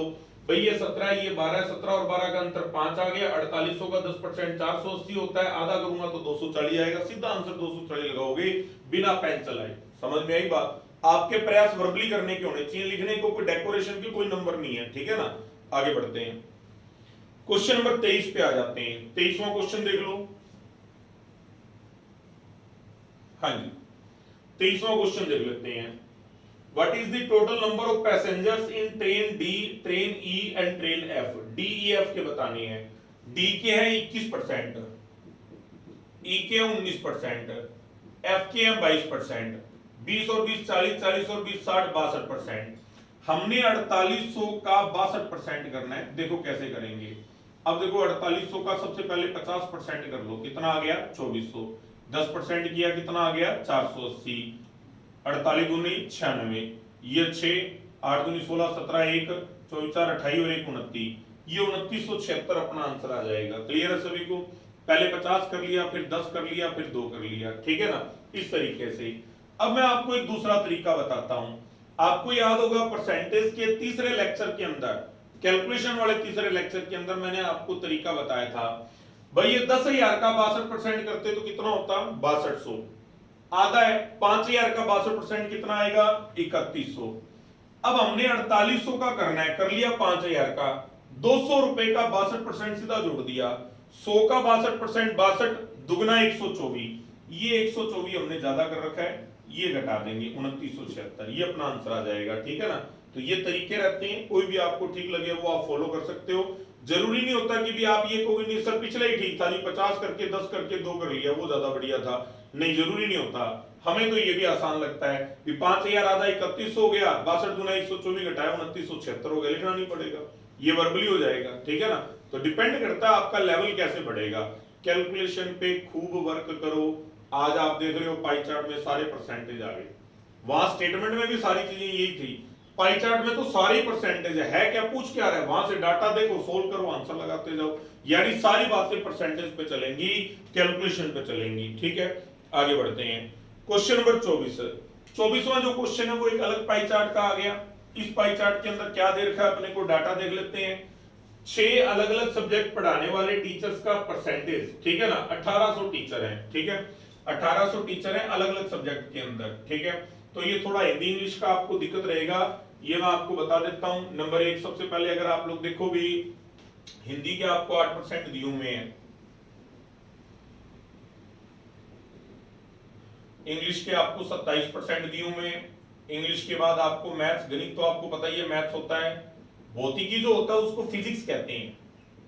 भाई ये 17 ये 12, 17 और 12 का अंतर 5 आ गया। 4800 का 10% 480 होता है, आधा करूंगा तो 240 आएगा। सीधा आंसर 240 लगाओगे बिना पेन चलाए। समझ में आई बात? आपके प्रयास वर्बली करने के होने चाहिए, लिखने को कोई डेकोरेशन की कोई नंबर नहीं है, ठीक है ना। आगे बढ़ते हैं, क्वेश्चन नंबर 23 पे आ जाते हैं। 23वां क्वेश्चन देख लो। हाँ जी, 23वां क्वेश्चन देख लेते हैं। What is the total number of passengers in train D, train E and train F? D, E, F के बताने हैं। D के हैं 21%, E के हैं 19%, F के हैं 22%, 20 और 20 40, 40 और 20 60, 62%। हमने 4800 का 62% करना है। देखो कैसे करेंगे। अब देखो 4800 का सबसे पहले 50% कर लो, कितना आ गया 2400। 10% किया कितना आ गया 480। 48 दूनी 96, ये 6, 8 दूनी 16, 17 1, 24 4 28 और 1 29, ये 2976 अपना आंसर आ जाएगा। क्लियर है सभी को? पहले 50 कर लिया, फिर 10 कर लिया, फिर 2 कर लिया, ठीक है ना, इस तरीके से। अब मैं आपको एक दूसरा तरीका बताता हूं। आपको याद होगा परसेंटेज के तीसरे लेक्चर के अंदर, कैलकुलेशन वाले तीसरे लेक्चर के अंदर मैंने आपको तरीका बताया था। भाई ये 10,000 का 62% करते तो कितना होता 6200, आधा है 5000 का 62% कितना आएगा 3100। अब हमने 4800 का करना है, कर लिया 5000 का, 200 रुपए का 62% सीधा जोड़ दिया। 100 का 62%, 62 दुगना 124, ये 124 हमने ज्यादा कर रखा है, ये घटा देंगे 2976, ये अपना आंसर आ जाएगा, ठीक है ना। तो ये तरीके रहते हैं, कोई भी आपको ठीक लगे वो आप फॉलो कर सकते हो। जरूरी नहीं होता कि भी आप ये कहोगे नहीं सर पिछले ही ठीक था जी, 50 करके 10 करके 2 कर लिया वो ज्यादा बढ़िया था। नहीं, जरूरी नहीं होता। हमें तो ये भी आसान लगता है कि 5000 आधा 3100 हो गया, 62 गुना 124 घटाया 2976 हो गया, लिखना नहीं पड़ेगा, ये वर्बली हो जाएगा, ठीक है ना। तो डिपेंड करता है आपका लेवल कैसे बढ़ेगा। कैलकुलेशन पे खूब वर्क करो। आज आप देख रहे हो पाई चार्ट में सारे परसेंटेज आ गए, वहां स्टेटमेंट में भी सारी चीजें यही थी, पाई चार्ट में तो सारी परसेंटेज है क्या पूछ क्या रहा है, वहां से डाटा देखो, सोल्व करो, आंसर लगाते जाओ। यानी सारी बातें परसेंटेज पे चलेंगी, कैलकुलेशन पे चलेंगी, ठीक है। आगे बढ़ते हैं, क्वेश्चन नंबर 24। 24वां जो क्वेश्चन है वो एक अलग पाई चार्ट का आ गया। इस पाई चार्ट के अंदर क्या दे रखा है अपने को, डाटा देख लेते हैं। 6 अलग अलग सब्जेक्ट पढ़ाने वाले टीचर्स का परसेंटेज, ठीक है ना। 1800 टीचर हैं, ठीक है, 1800 टीचर हैं अलग अलग सब्जेक्ट के अंदर, ठीक है। तो ये थोड़ा हिंदी इंग्लिश का आपको दिक्कत रहेगा, ये मैं आपको बता देता हूं। नंबर 1 सबसे पहले अगर आप लोग देखो भी, हिंदी के आपको 8% दिए हुए हैं, इंग्लिश के आपको 27% दिए हुए हैं। इंग्लिश के बाद आपको मैथ्स, गणित तो आपको पता ही है मैथ्स होता है। भौतिकी जो होता है उसको फिजिक्स कहते हैं,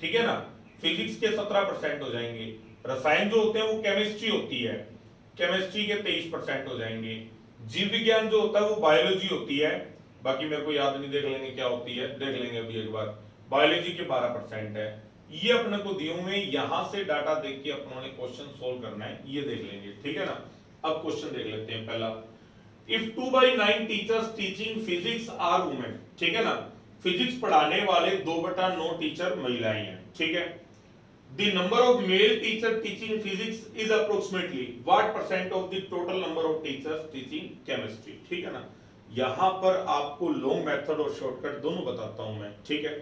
ठीक है ना, फिजिक्स के 17% हो जाएंगे। रसायन जो होते हैं वो केमिस्ट्री होती है, केमिस्ट्री के 23% हो जाएंगे। जीव विज्ञान जो होता है वो बायोलॉजी होती है, बाकी मेरे को याद नहीं, देख लेंगे क्या होती है, देख लेंगे अभी एक बार। बायोलॉजी के 12% है। ये अपने को दिए हुए, यहां से डाटा देख के अपनों ने क्वेश्चन सोल्व करना है, ये देख लेंगे, ठीक है ना। अब क्वेश्चन देख लेते हैं पहला। If 2/9 teachers teaching physics are women, ठीक है ना, फिजिक्स पढ़ाने वाले 2/9 टीचर महिलाएं हैं, ठीक है। The number of male teacher teaching physics is approximately what percent of the total number of teachers teaching chemistry, ठीक है ना। यहां पर आपको लॉन्ग मेथड और शॉर्टकट दोनों बताता हूं मैं, ठीक है।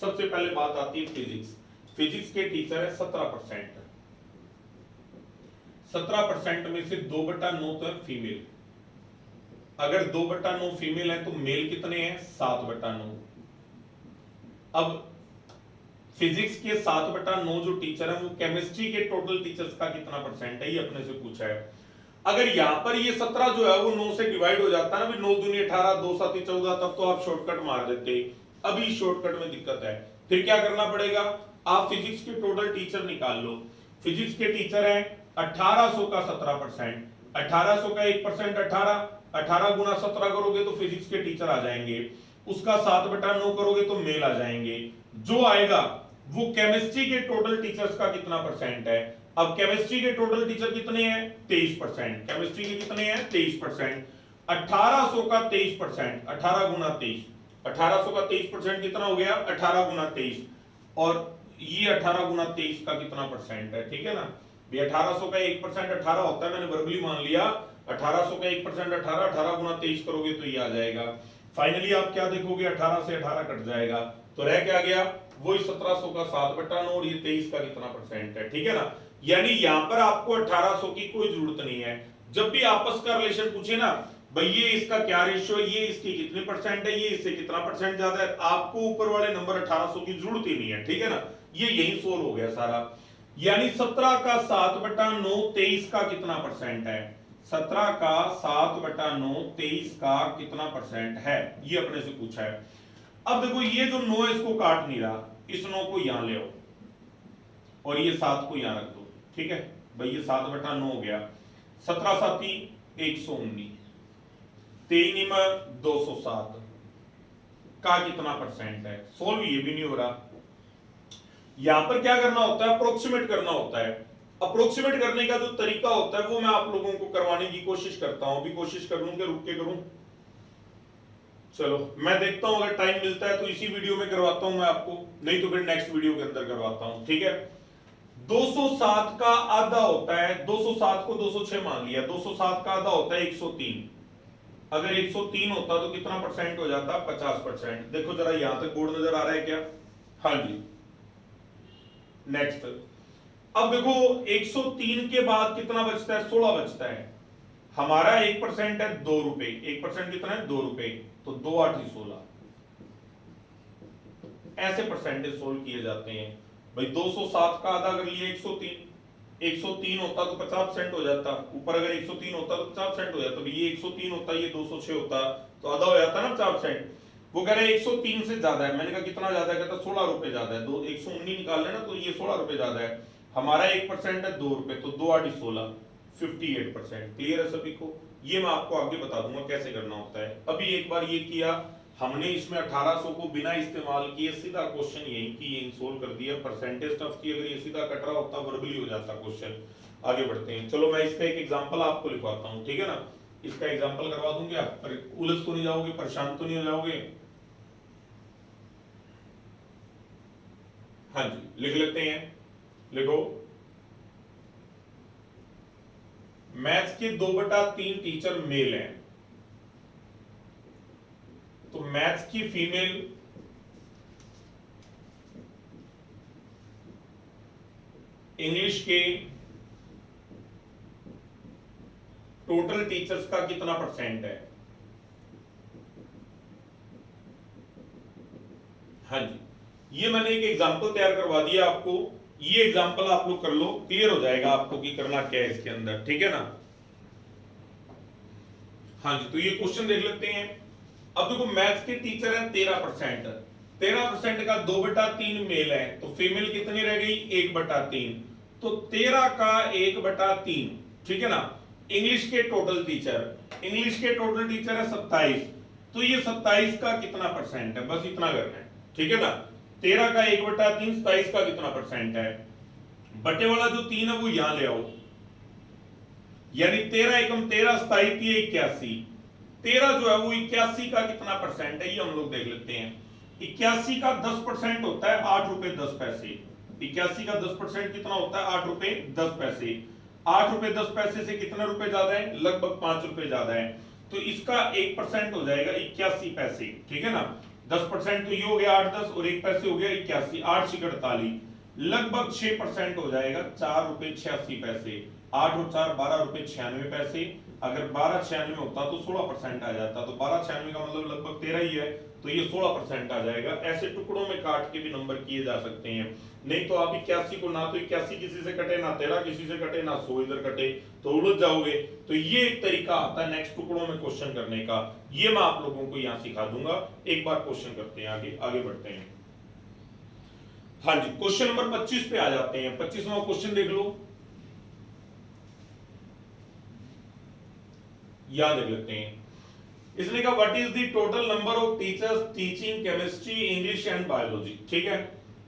सबसे पहले बात आती है फिजिक्स। फिजिक्स के टीचर है 17%। 17% में से 2/9 तो है फीमेल। अगर 2/9 फीमेल है तो मेल कितने हैं 7/9। अब फिजिक्स के 7/9 जो टीचर है वो केमिस्ट्री के टोटल टीचर्स का कितना परसेंट है, ये अपने से पूछा है। अगर यहां पर ये 17 जो है वो 9 से डिवाइड हो जाता है ना, 9 दूनी 18, 2 7 14, तब तो आप शॉर्टकट मार देते। अभी शॉर्टकट में दिक्कत है, फिर क्या करना पड़ेगा, आप फिजिक्स के टोटल टीचर निकाल लो। फिजिक्स के टीचर है 1800 का 17%, 1800 का 1% 18, 18 गुना 17 करोगे तो फिजिक्स के टीचर आ जाएंगे, उसका 7/9 करोगे तो मेल आ जाएंगे। जो आएगा वो केमिस्ट्री के टोटल टीचर्स का कितना परसेंट है। अब केमिस्ट्री के टोटल टीचर कितने हैं 23%, केमिस्ट्री के कितने हैं 23%। 1800 का 23%, 18 गुना 23, 1800 का 23% कितना हो गया 18 गुना 23, और ये 18 गुना 23 का कितना परसेंट है, ठीक है ना। 1800 का 1% 18 होता है, मैंने वर्बली मान लिया। 1800 का 1% 18, 18 गुना 23 करोगे तो ये आ जाएगा फाइनली आप क्या देखोगे, 18 से 18 कट जाएगा तो रह क्या गया, वही 1700 का 7/9 और ये 23 का कितना परसेंट है, ठीक है ना। यानी यहां पर आपको 1800 की कोई जरूरत नहीं है। जब भी आपस का रिलेशन पूछे ना, भाई ये इसका क्या रेशियो है, ये इसकी कितनी परसेंट है, ये इससे कितना परसेंट ज्यादा है, आपको ऊपर वाले नंबर 1800 की जरूरत ही नहीं है, ठीक है ना। ये यही सोल्व हो गया सारा। यानी 17 का 7/9 23 का कितना परसेंट है, 17 का 7/9 23 का कितना परसेंट है, ये अपने से पूछा है। अब देखो ये जो 9 है इसको काट नहीं रहा, इस 9 को यहां ले आओ और ये 7 को यहां रख दो, ठीक है भाई, ये 7/9 हो गया। 17 साती 119, 3 में 207 का कितना परसेंट है, सोल्व ये भी नहीं हो रहा। यहां पर क्या करना होता है, अप्रोक्सीमेट करना होता है। अप्रोक्सीमेट करने का जो तरीका होता है वो मैं आप लोगों को करवाने की कोशिश करता हूं, अभी कोशिश करूं कि रुक के करूं, चलो मैं देखता हूं अगर टाइम मिलता है तो इसी वीडियो में करवाता हूं मैं आपको, नहीं तो फिर नेक्स्ट वीडियो के अंदर करवाता हूं, ठीक है। 207 का आधा होता है, 207 को 206 मान लिया, 207 का आधा होता है 103। अगर 103 होता तो कितना परसेंट हो जाता, 50%। देखो जरा यहां तक बोर्ड नजर आ रहा है क्या, हाँ जी। नेक्स्ट, अब देखो 103 के बाद कितना बचता है, 16 बचता है। हमारा 1% है 2 रुपए, 1% कितना है 2 रुपए, तो 2 8 16। ऐसे परसेंटेज सोल्व किए जाते हैं भाई। 207 का आधा कर लिया 103, 103 होता तो 50% हो जाता, ऊपर अगर 103 होता तो 50% हो जाता, ये 103 होता, ये 206 होता तो आधा हो जाता ना 50%। वो कह रहे 103 से ज्यादा है, मैंने कहा कितना ज्यादा है, कहता 16 रुपए ज्यादा है, 119 निकाल लेना तो ये 16 रुपए ज्यादा है। हमारा 1% है 2 रुपए, तो 2 8 16, 58%। क्लियर है सभी को, ये मैं आपको आगे बता दूंगा कैसे करना होता है। अभी एक बार ये किया हमने, इसमें 1800 को बिना इस्तेमाल किए सीधा क्वेश्चन यही की यही सोल्व कर दिया। परसेंटेज टफ की, अगर ये सीधा कट रहा होता वर्बली हो जाता क्वेश्चन। आगे बढ़ते हैं, चलो मैं इसका एक एग्जांपल आपको लिखवाता हूं, ठीक है ना। इसका एग्जांपल करवा दूंगी आप, उलझ तो नहीं जाओगे, परेशान तो नहीं हो जाओगे। हाँ जी लिख लेते हैं, लिखो मैथ्स के 2/3 टीचर मेल हैं, तो मैथ्स की फीमेल इंग्लिश के टोटल टीचर्स का कितना परसेंट है। हाँ जी, ये मैंने एक एग्जांपल तैयार करवा दिया आपको, ये एग्जांपल आप लोग कर लो, क्लियर हो जाएगा आपको कि करना क्या है इसके अंदर, ठीक है ना। हाँ जी, तो ये क्वेश्चन देख लेते हैं। अब देखो मैथ्स के टीचर हैं 13%, 13% का 2/3 मेल है, तो फीमेल कितनी रह गई 1/3, तो 13 का 1/3, ठीक है ना। इंग्लिश के टोटल टीचर, इंग्लिश के टोटल टीचर है 27, तो ये 27 का कितना परसेंट है, बस इतना करना है, ठीक है ना। 13 का 1/3, 27 का कितना परसेंट है, बटे वाला जो 3 है वो यहां ले आओ, यानी 13 एकम 13, 27 81, 13 जो है वो 81 का कितना परसेंट है, ये हम लोग देख लेते हैं। 81 का 10% होता है 8 रुपए 10 पैसे, 81 का 10% कितना होता है 8 रुपए 10 पैसे। 8 रुपए 10 पैसे से कितने रुपए ज्यादा है, लगभग 5 रुपए ज्यादा है, तो इसका 1% हो जाएगा 81 पैसे, ठीक है ना। 10% तो ये हो गया 8 10 और 1 पैसे हो गया 81, 8 6 48, लगभग 6% हो जाएगा 4 रुपए 86 पैसे। 8 और 4 12 रुपए 96 पैसे, अगर 1296 होता तो 16% आ जाता, तो 1296 का मतलब लगभग 13 ही है, तो ये 16% आ जाएगा। ऐसे टुकड़ों में काट के भी नंबर किए जा सकते हैं, नहीं तो आप 81 को ना तो 81 किसी से कटे, ना 13 किसी से कटे, ना 100 इधर कटे, तो उलझ जाओगे। तो ये एक तरीका आता है नेक्स्ट टुकड़ों में क्वेश्चन करने का, ये मैं आप लोगों को यहाँ सिखा दूंगा। एक बार क्वेश्चन करते हैं, आगे बढ़ते हैं। हाँ जी, क्वेश्चन नंबर 25 पे आ जाते हैं। 25वां क्वेश्चन देख लो, यहां देख लेते हैं। इसने कहा what is the total number of teachers teaching chemistry English and biology, ठीक है।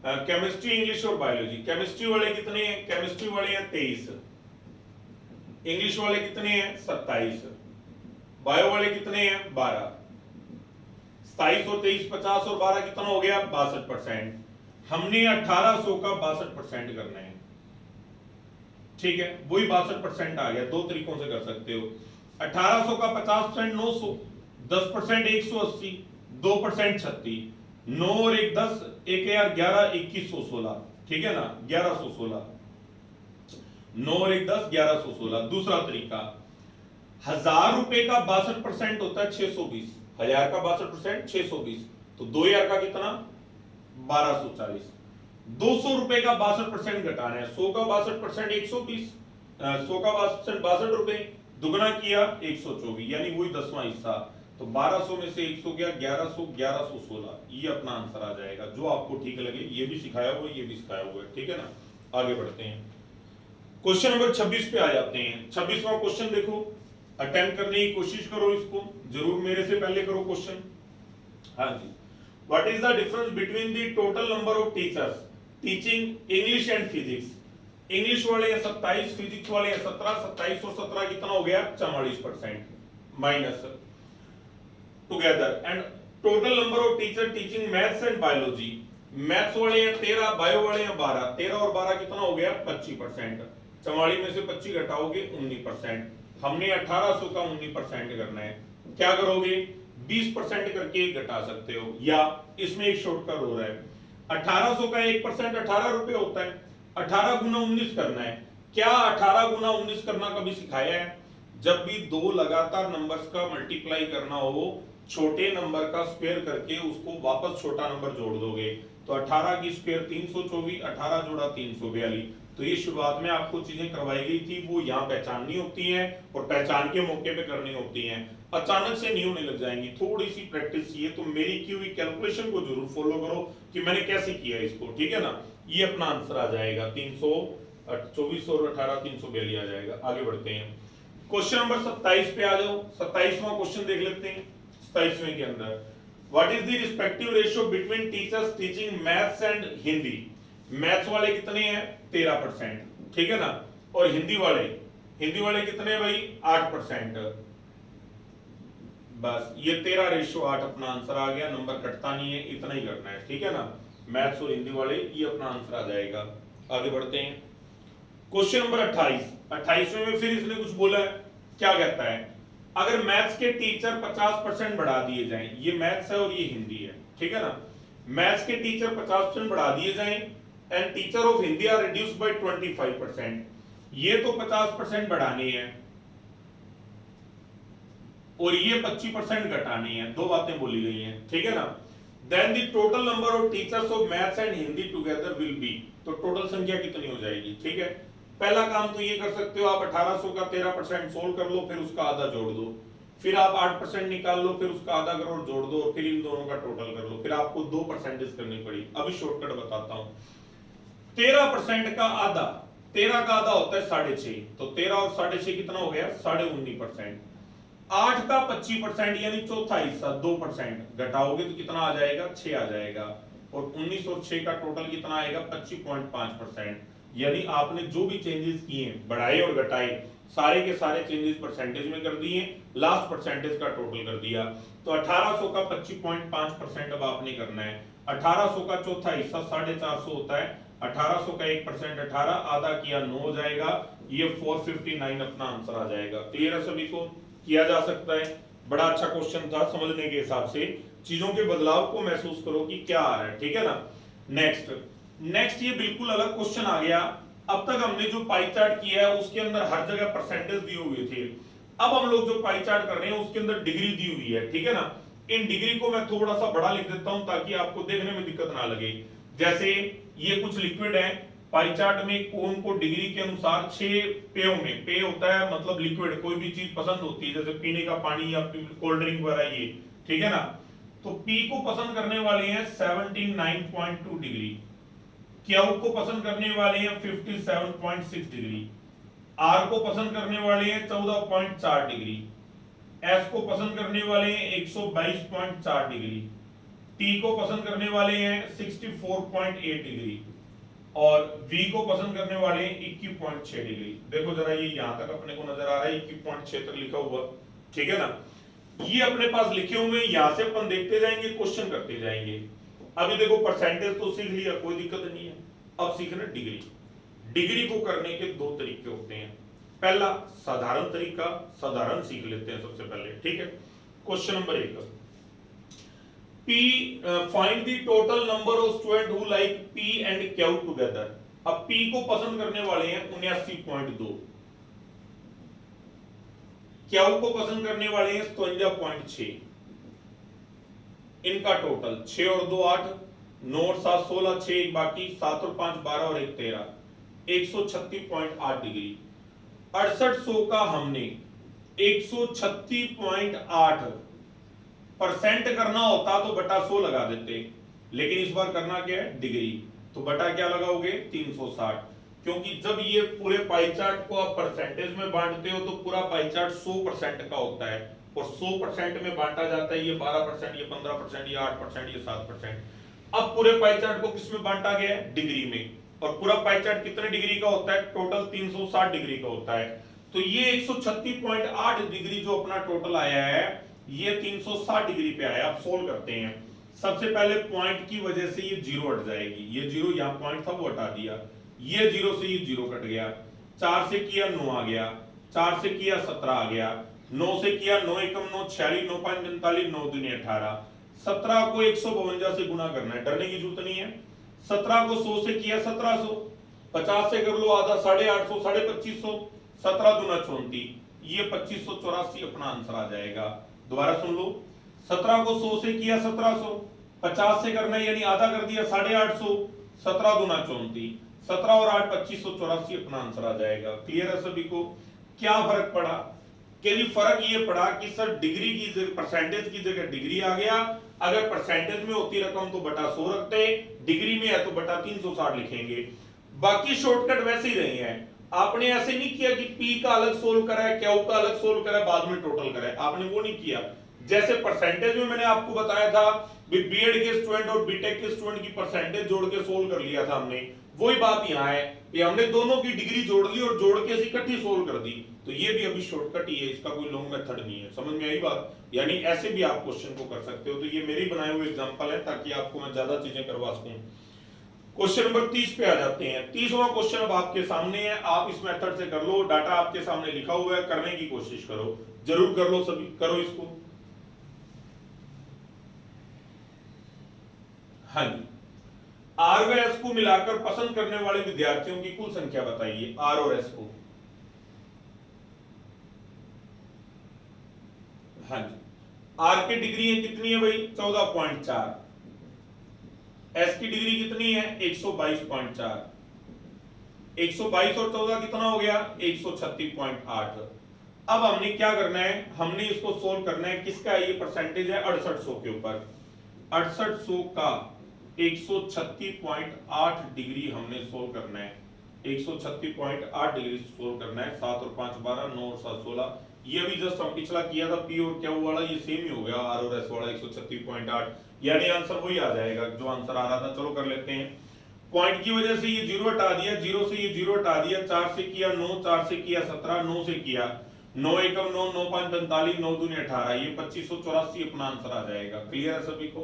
केमिस्ट्री इंग्लिश और बायोलॉजी, केमिस्ट्री वाले कितने हैं, केमिस्ट्री वाले हैं 23, इंग्लिश वाले कितने हैं 27, बायो वाले कितने हैं 12। 27 और 23 50 और 12 कितना हो गया 62%। हमने 1800 का 62% करना है, ठीक है, वही 62% आ गया। दो तरीकों से कर सकते हो, 1800 का 50% 900, 10% 180, 2% 36, 9 और 1 10, 1 यार 11, 2116, ठीक है ना, 1116, 9 और 1 10, 1116। दूसरा तरीका, 1000 रुपए का 62% होता है 620, 1000 का 62% 620, तो 2000 का कितना 1240। 200 रुपए का 62% घटाना है, 100 का 62% 120, 100 का 62% 62 रुपए, दुगना किया 124, यानी वही 10वां हिस्सा। तो 1200 में से 100 गया 1100, 1116, ये अपना आंसर आ जाएगा। जो आपको ठीक लगे, ये भी सिखाया हुआ है, ये भी सिखाया हुआ है, ठीक है ना। आगे बढ़ते हैं, क्वेश्चन नंबर 26 पे आ जाते हैं। 26वां क्वेश्चन देखो, अटेम्प्ट करने की कोशिश करो इसको, जरूर मेरे से पहले करो क्वेश्चन। हाँ जी, what is the difference between the total number of teachers teaching English and physics. English वाले 27, फिजिक्स वाले 17, 27 और 17 कितना हो गया 44% minus together. And total number of teacher teaching maths and biology, maths वाले हैं 13, बायो वाले हैं 12, 13 और 12 कितना हो गया 25%, 44 में से 25 घटाओगे 19%। हमने 1800 का 19% करना है, क्या करोगे 20% करके घटा सकते हो, या इसमें एक शॉर्टकट हो रहा है, 1800 का 1% 18 रुपए होता है, 18 गुना 19 करना है। क्या 18 गुना 19 करना कभी सिखाया है? जब भी दो लगातार नंबर्स का मल्टीप्लाई करना हो, छोटे नंबर का स्क्वायर करके उसको वापस छोटा नंबर जोड़ दोगे, तो 18 की स्क्वायर 324, 18 जोड़ा 342। तो ये शुरुआत में आपको चीजें करवाई गई थी, वो यहाँ पहचाननी होती हैं और पहचान के मौके पे करनी होती हैं, अचानक से नहीं होने लग जाएंगी, थोड़ी सी प्रैक्टिस चाहिए। तो मेरी की हुई कैलकुलेशन को जरूर फॉलो करो कि मैंने कैसे किया इसको, ठीक है ना। ये अपना आंसर आ जाएगा 324 और 18 342 आ जाएगा। आगे बढ़ते हैं, क्वेश्चन नंबर 27 पे आ जाओ। 27वां क्वेश्चन देख लेते हैं। 27वें के अंदर what is the respective ratio between teachers teaching maths and Hindi. Maths वाले कितने हैं 13%, ठीक है ना, और हिंदी वाले कितने भाई 8%। बस ये 13 रेशियो 8 अपना आंसर आ गया, नंबर कटता नहीं है, इतना ही करना है, ठीक है ना। मैथ्स और हिंदी वाले, ये अपना आंसर आ जाएगा। आगे बढ़ते हैं, क्वेश्चन नंबर 28। 28वें में फिर इसने कुछ बोला है, क्या कहता है, अगर मैथ्स के टीचर 50% बढ़ा दिए जाएं, ये मैथ्स है और ये हिंदी है, ठीक है ना, मैथ्स के टीचर 50% बढ़ा दिए जाएं and teacher of Hindi are reduced by 25%, ये तो 50% बढ़ानी है और ये 25% घटानी है, दो बातें बोली गई हैं, ठीक है ना। Then the total number of teachers of maths and Hindi together will be, तो टोटल संख्या कितनी हो जाएगी, ठीक है। पहला काम तो ये कर सकते हो आप 1800 का 13% सोल्व कर लो, फिर उसका आधा जोड़ दो, फिर आप 8% निकाल लो, फिर उसका आधा करो और जोड़ दो, और फिर इन दोनों का टोटल कर लो, फिर आपको 2% करनी पड़ी। अभी शॉर्टकट बताता हूं, 13% का आधा, 13 का आधा होता है 6.5, तो 13 और 6.5 कितना हो गया 19.5%। 8 का 25% यानी चौथा हिस्सा 2% घटाओगे तो कितना आ जाएगा 6 आ जाएगा, और 19 और 6 का टोटल कितना आएगा 25.5%। यानी आपने जो भी चेंजेस किए, बढ़ाए और घटाए, सारे के सारे चेंजेस परसेंटेज में कर दिए, लास्ट परसेंटेज का टोटल कर दिया। तो 1800 का 25.5% अब आपने करना है। 1800 का चौथा हिस्सा 450 होता है, 1800 का 1% 18, आधा किया 9 हो जाएगा, ये 459 अपना आंसर आ जाएगा। क्लियर है सभी को, किया जा सकता है। बड़ा अच्छा क्वेश्चन था, समझने के हिसाब से चीजों के बदलाव को महसूस करो कि क्या आ रहा है, ठीक है ना। नेक्स्ट ये बिल्कुल अलग क्वेश्चन आ गया। अब तक हमने जो पाई चार्ट किया है उसके अंदर हर जगह परसेंटेज दिए हुए थे, अब हम लोग जो पाई चार्ट कर रहे हैं उसके अंदर डिग्री दी हुई है, ठीक है ना। इन डिग्री को मैं थोड़ा सा बड़ा लिख देता हूं ताकि आपको देखने में दिक्कत ना लगे। जैसे ये कुछ लिक्विड है, पाई चार्ट में कौन को डिग्री के अनुसार 6 पे होंगे, पे होता है मतलब लिक्विड, कोई भी चीज पसंद होती है जैसे पीने का पानी या कोल्ड ड्रिंक वगैरह, ये ठीक है ना। तो पी को पसंद करने वाले हैं 79.2 डिग्री, क्यू को पसंद करने वाले हैं 57.6 डिग्री, आर को पसंद करने वाले हैं 14.4 डिग्री, एस को पसंद करने वाले हैं 122.4 डिग्री, टी को पसंद करने वाले हैं 64.8 डिग्री, और V को पसंद करने वाले हैं 21.6 डिग्री। देखो जरा ये यहां तक अपने को नजर आ रहा है 21.6 तक लिखा हुआ, ठीक है ना। ये अपने पास लिखे हुए, यहां से अपन देखते जाएंगे, क्वेश्चन करते जाएंगे। अभी देखो परसेंटेज तो सीख लिया, कोई दिक्कत नहीं है, अब सीखना डिग्री। डिग्री को करने के दो तरीके होते हैं। पहला साधारण तरीका, साधारण सीख लेते हैं सबसे पहले, ठीक है। Question number 1, P find the total number of student who like P and Q together. अब P को पसंद करने वाले हैं 79.2, Q को पसंद करने वाले हैं 57.6, इनका टोटल 6 और 2 8, 9 और 7 16, 6 एक बाकी, 7 और 5 12 और 1 13, 136.8 डिग्री। 6800 का हमने 136.8% करना होता तो बटा 100 लगा देते, लेकिन इस बार करना क्या है, डिग्री, तो बटा क्या लगाओगे 360, क्योंकि जब ये पूरे पाई चार्ट को आप परसेंटेज में बांटते हो तो पूरा पाई चार्ट 100% का होता है, और 100% में बांटा जाता है, ये 12%, ये 15%, ये 8%, ये 7%। अब पूरे पाई चार्ट को किस में बांटा गया है, डिग्री में, और पूरा पाई चार्ट कितने डिग्री का होता है, टोटल 360 डिग्री का होता है। तो ये 136.8 डिग्री जो अपना टोटल आया है, ये 360 डिग्री पे आया। आप सोल्व करते हैं। सबसे पहले पॉइंट की वजह से ये जीरो हट जाएगी, ये जीरो यहाँ पॉइंट था वो हटा दिया, ये जीरो से ये जीरो कट गया, 4 से किया 9 आ गया, 4 से किया 17 आ गया, 9 से किया 9 एकम 9 46, 9 5 45, 9 दूनी 18, 17 को 152 से गुना करना है, डरने की जरूरत नहीं है। 17 को 100 से किया 1700, 50 से कर लो आधा 850, 2550, 17 दूना 34, ये 2584 अपना आंसर आ जाएगा। दोबारा सुन लो, 17 को 100 से किया 1700, 50 से करना यानी आधा कर दिया 850, 17 दूना 34, 17 और 8 2584 अपना आंसर आ जाएगा। क्लियर है सभी को? क्या फर्क पड़ा? कि फर्क ये पड़ा कि सर डिग्री की जगह परसेंटेज की जगह डिग्री आ गया, अगर परसेंटेज में होती रकम तो बटा 100 रखते, डिग्री में है तो बटा 360 लिखेंगे। बाकी शॉर्टकट वैसे ही रहे हैं। आपने ऐसे नहीं किया कि P का अलग सोल्व करा है, Q का अलग सोल्व करा है, बाद में टोटल करा है, आपने वो नहीं किया। जैसे परसेंटेज में मैंने आपको बताया था बीएड के स्टूडेंट और बीटेक के स्टूडेंट की परसेंटेज जोड़ के सोल्व कर लिया था हमने, वही बात यहाँ है कि हमने दोनों की डिग्री जोड़ ली और जोड़ के इकट्ठी सोल्व कर दी। तो ये भी अभी शॉर्टकट ही है, इसका कोई लॉन्ग मेथड नहीं है। समझ में आई बात? यानी ऐसे भी आप क्वेश्चन को कर सकते हो। तो ये मेरी बनाए हुए एग्जांपल है ताकि आपको मैं ज्यादा चीजें करवा सकूं। क्वेश्चन नंबर 30 पे आ जाते हैं। 30वां क्वेश्चन अब आपके सामने है, आप इस मेथड से कर लो, डाटा आपके सामने लिखा हुआ है, करने की कोशिश करो, जरूर कर लो सभी, करो इसको। हाँ जी, आर व एस को मिलाकर पसंद करने वाले विद्यार्थियों की कुल संख्या बताइए, आर और एस को। हाँ जी, आर की डिग्री कितनी है भाई 14.4, एस की डिग्री कितनी है 122.4, 122 और 14 कितना हो गया 136.8। अब हमने क्या करना है, हमने इसको सोल्व करना है, किसका ये परसेंटेज है 6800 के ऊपर, 6800 का 136.8 डिग्री हमने सोल्व करना है, 136.8 डिग्री सोल्व करना है। 7 और 5 12, 9 और 7 16, ये भी जस्ट हम पिछला किया था पी और क्यू वाला, ये सेम ही हो गया आर और एस वाला 136.8, यानी आंसर वही आ जाएगा जो आंसर आ रहा था। चलो कर लेते हैं। पॉइंट की वजह से ये जीरो हटा दिया, जीरो से ये जीरो हटा दिया, 4 से किया 9, 4 से किया 17, 9 से किया 9 एकम 9, 9 5 45, 9 दूनी 18, ये 2584 अपना आंसर आ जाएगा। क्लियर है सभी को?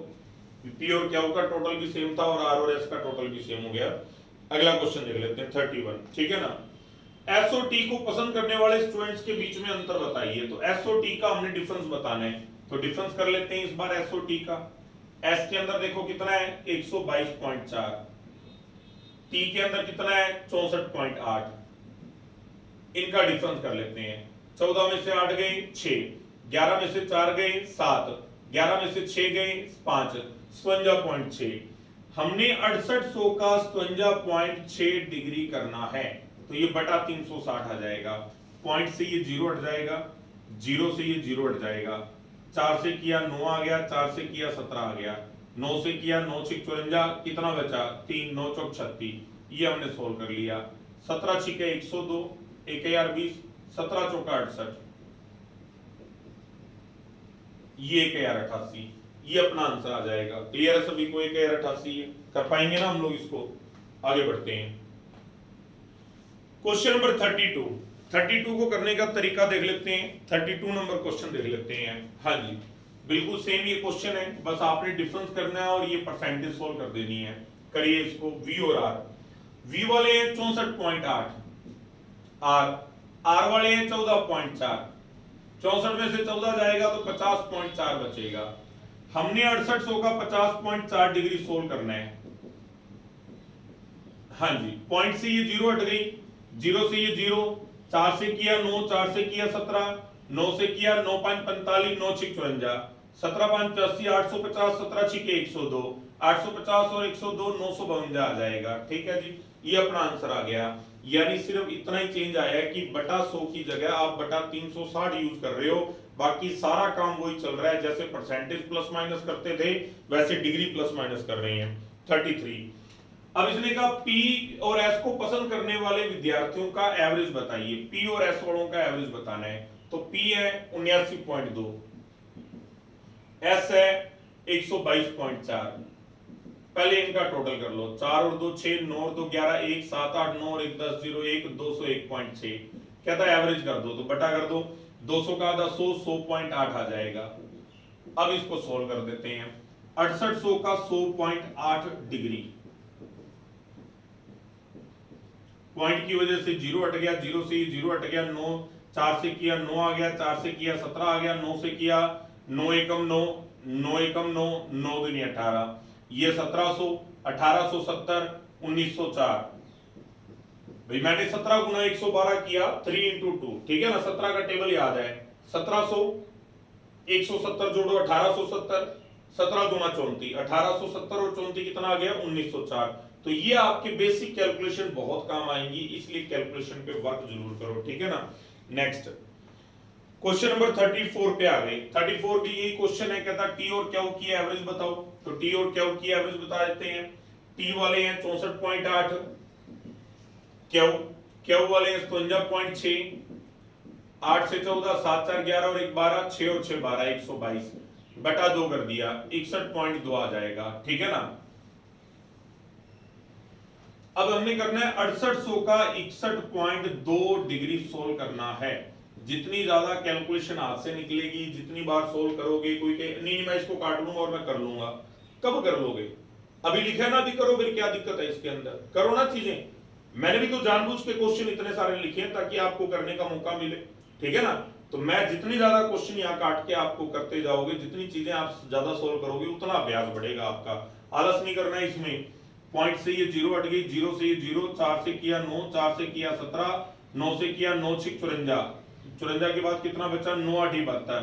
पी और क्यू का टोटल भी सेम था और आर और एस का टोटल भी सेम हो गया। अगला क्वेश्चन देख लेते हैं 31, ठीक है ना। एस और टी को पसंद करने वाले स्टूडेंट्स के बीच में अंतर बताइए। तो एस और टी का हमने डिफरेंस बताना है, तो डिफरेंस कर लेते हैं इस बार एस और टी का। एस के अंदर देखो कितना है 122.4, टी के अंदर कितना है 64.8, इनका डिफरेंस कर लेते हैं। 14 में से 8 गए 6, 11 में से 4 गए 7, 11 में से 6 गए 5, 57.6। हमने 6800 का 57.6 डिग्री करना है, तो ये बटा 360 आ जाएगा। पॉइंट से ये जीरो हट जाएगा, जीरो से ये जीरो हट जाएगा, 4 से किया 9 आ गया, 4 से किया 17 आ गया, 9 से किया 9 6 54, कितना बचा 3, 9 चौक 36, ये हमने सोल्व कर लिया। 17 छिके 102, 1020, 17 चौका 68, ये 1088, ये अपना आंसर आ जाएगा। क्लियर है सभी को? 1088 कर पाएंगे ना हम लोग इसको? आगे बढ़ते हैं। क्वेश्चन नंबर 32, 32 को करने का तरीका देख लेते हैं। 32 नंबर क्वेश्चन देख लेते हैं। हाँ जी, बिल्कुल सेम ये क्वेश्चन है, बस आपने डिफरेंस करना है और ये परसेंटेज सोल्व कर देनी है। करिए इसको। वी और आर, वी वाले हैं 64.8, आर वाले हैं 14.4, 64 में से 14 जाएगा तो 50.4 बचेगा। हमने 6800 का 50.4 डिग्री सोल्व करना है। हाँ जी, पॉइंट से ये जीरो हट गई, जीरो से ये जीरो, 4 से किया 9, 4 से किया 17, 9 से किया 9 5 45, 9 6 54, 17 5 85, 850, 17 6 102, 850 और 102 952 आ जाएगा। ठीक है जी, ये अपना आंसर आ गया। यानी सिर्फ इतना ही चेंज आया है कि बटा 100 की जगह आप बटा 360 यूज कर रहे हो, बाकी सारा काम वही चल रहा है। जैसे परसेंटेज प्लस माइनस करते थे वैसे डिग्री प्लस माइनस कर रहे हैं। 33। अब इसने कहा पी और एस को पसंद करने वाले विद्यार्थियों का एवरेज बताइए। पी और एस वालों का एवरेज बताना है। तो पी है 79.2, एस है 122.4। पहले इनका टोटल कर लो, 4 और 2 6, 9 और 2 11, 1 7 8 9 और 1 10, 0 1 201.6। कहता है एवरेज कर दो, तो बटा कर दो, 200 का आधा 100, 100.8 आ जाएगा। अब इसको सोल्व कर देते हैं। 6800 का 100.8 डिग्री, पॉइंट की वजह से जीरो हट गया, जीरो से जीरो हट गया, 9 4 से किया 9 आ गया, 4 से किया 17 आ गया, 9 से किया 9 एकम 9, 9 एकम 9, 9 दूनी 18, ये 1700, 1870, 1904। भाई मैंने 17 गुना 112 किया, 3 इंटू 2, ठीक है ना, 17 का टेबल याद है। 1700, 170 जोड़ो 1870, 17 दूना 34, 1870 और 34 कितना आ गया 1904। तो ये आपके बेसिक कैलकुलेशन बहुत काम आएंगी, इसलिए कैलकुलेशन पे वर्क जरूर करो, ठीक है ना। नेक्स्ट क्वेश्चन नंबर 34 पे आ गए। 34 की यही क्वेश्चन है, कहता टी और क्यू की एवरेज बताओ। तो टी और क्यू की एवरेज बता देते हैं। टी वाले हैं 64.8, क्यू वाले हैं 57.6, 8 से 14, 7 4 11 और 1 12, 6 और 6 12, 122 बटा 2 कर दिया, 61.2 आ जाएगा, ठीक है ना। अब हमने करना है 6800 का 61.2 डिग्री सोल्व करना है। जितनी ज्यादा कैलकुलेशन हाथ से निकलेगी, जितनी बार सोल्व करोगे, कोई नहीं मैं इसको काट लूंगा और मैं कर लूंगा, कब कर लोगे? अभी लिखा ना, अभी करो, फिर क्या दिक्कत है इसके अंदर, करो ना चीजें। मैंने भी तो जानबूझ के क्वेश्चन इतने सारे लिखे हैं ताकि आपको करने का मौका मिले, ठीक है ना। तो मैं जितनी ज्यादा क्वेश्चन यहाँ काट के आपको करते जाओगे, जितनी चीजें आप ज्यादा सोल्व करोगे, उतना अभ्यास बढ़ेगा आपका। आलस नहीं करना है इसमें। पॉइंट से ये जीरो हट गई, जीरो से ये जीरो, 4 से किया 9, 4 से किया 17, 9 से किया 9 6 54, 54 के बाद कितना बचा 9 8 72।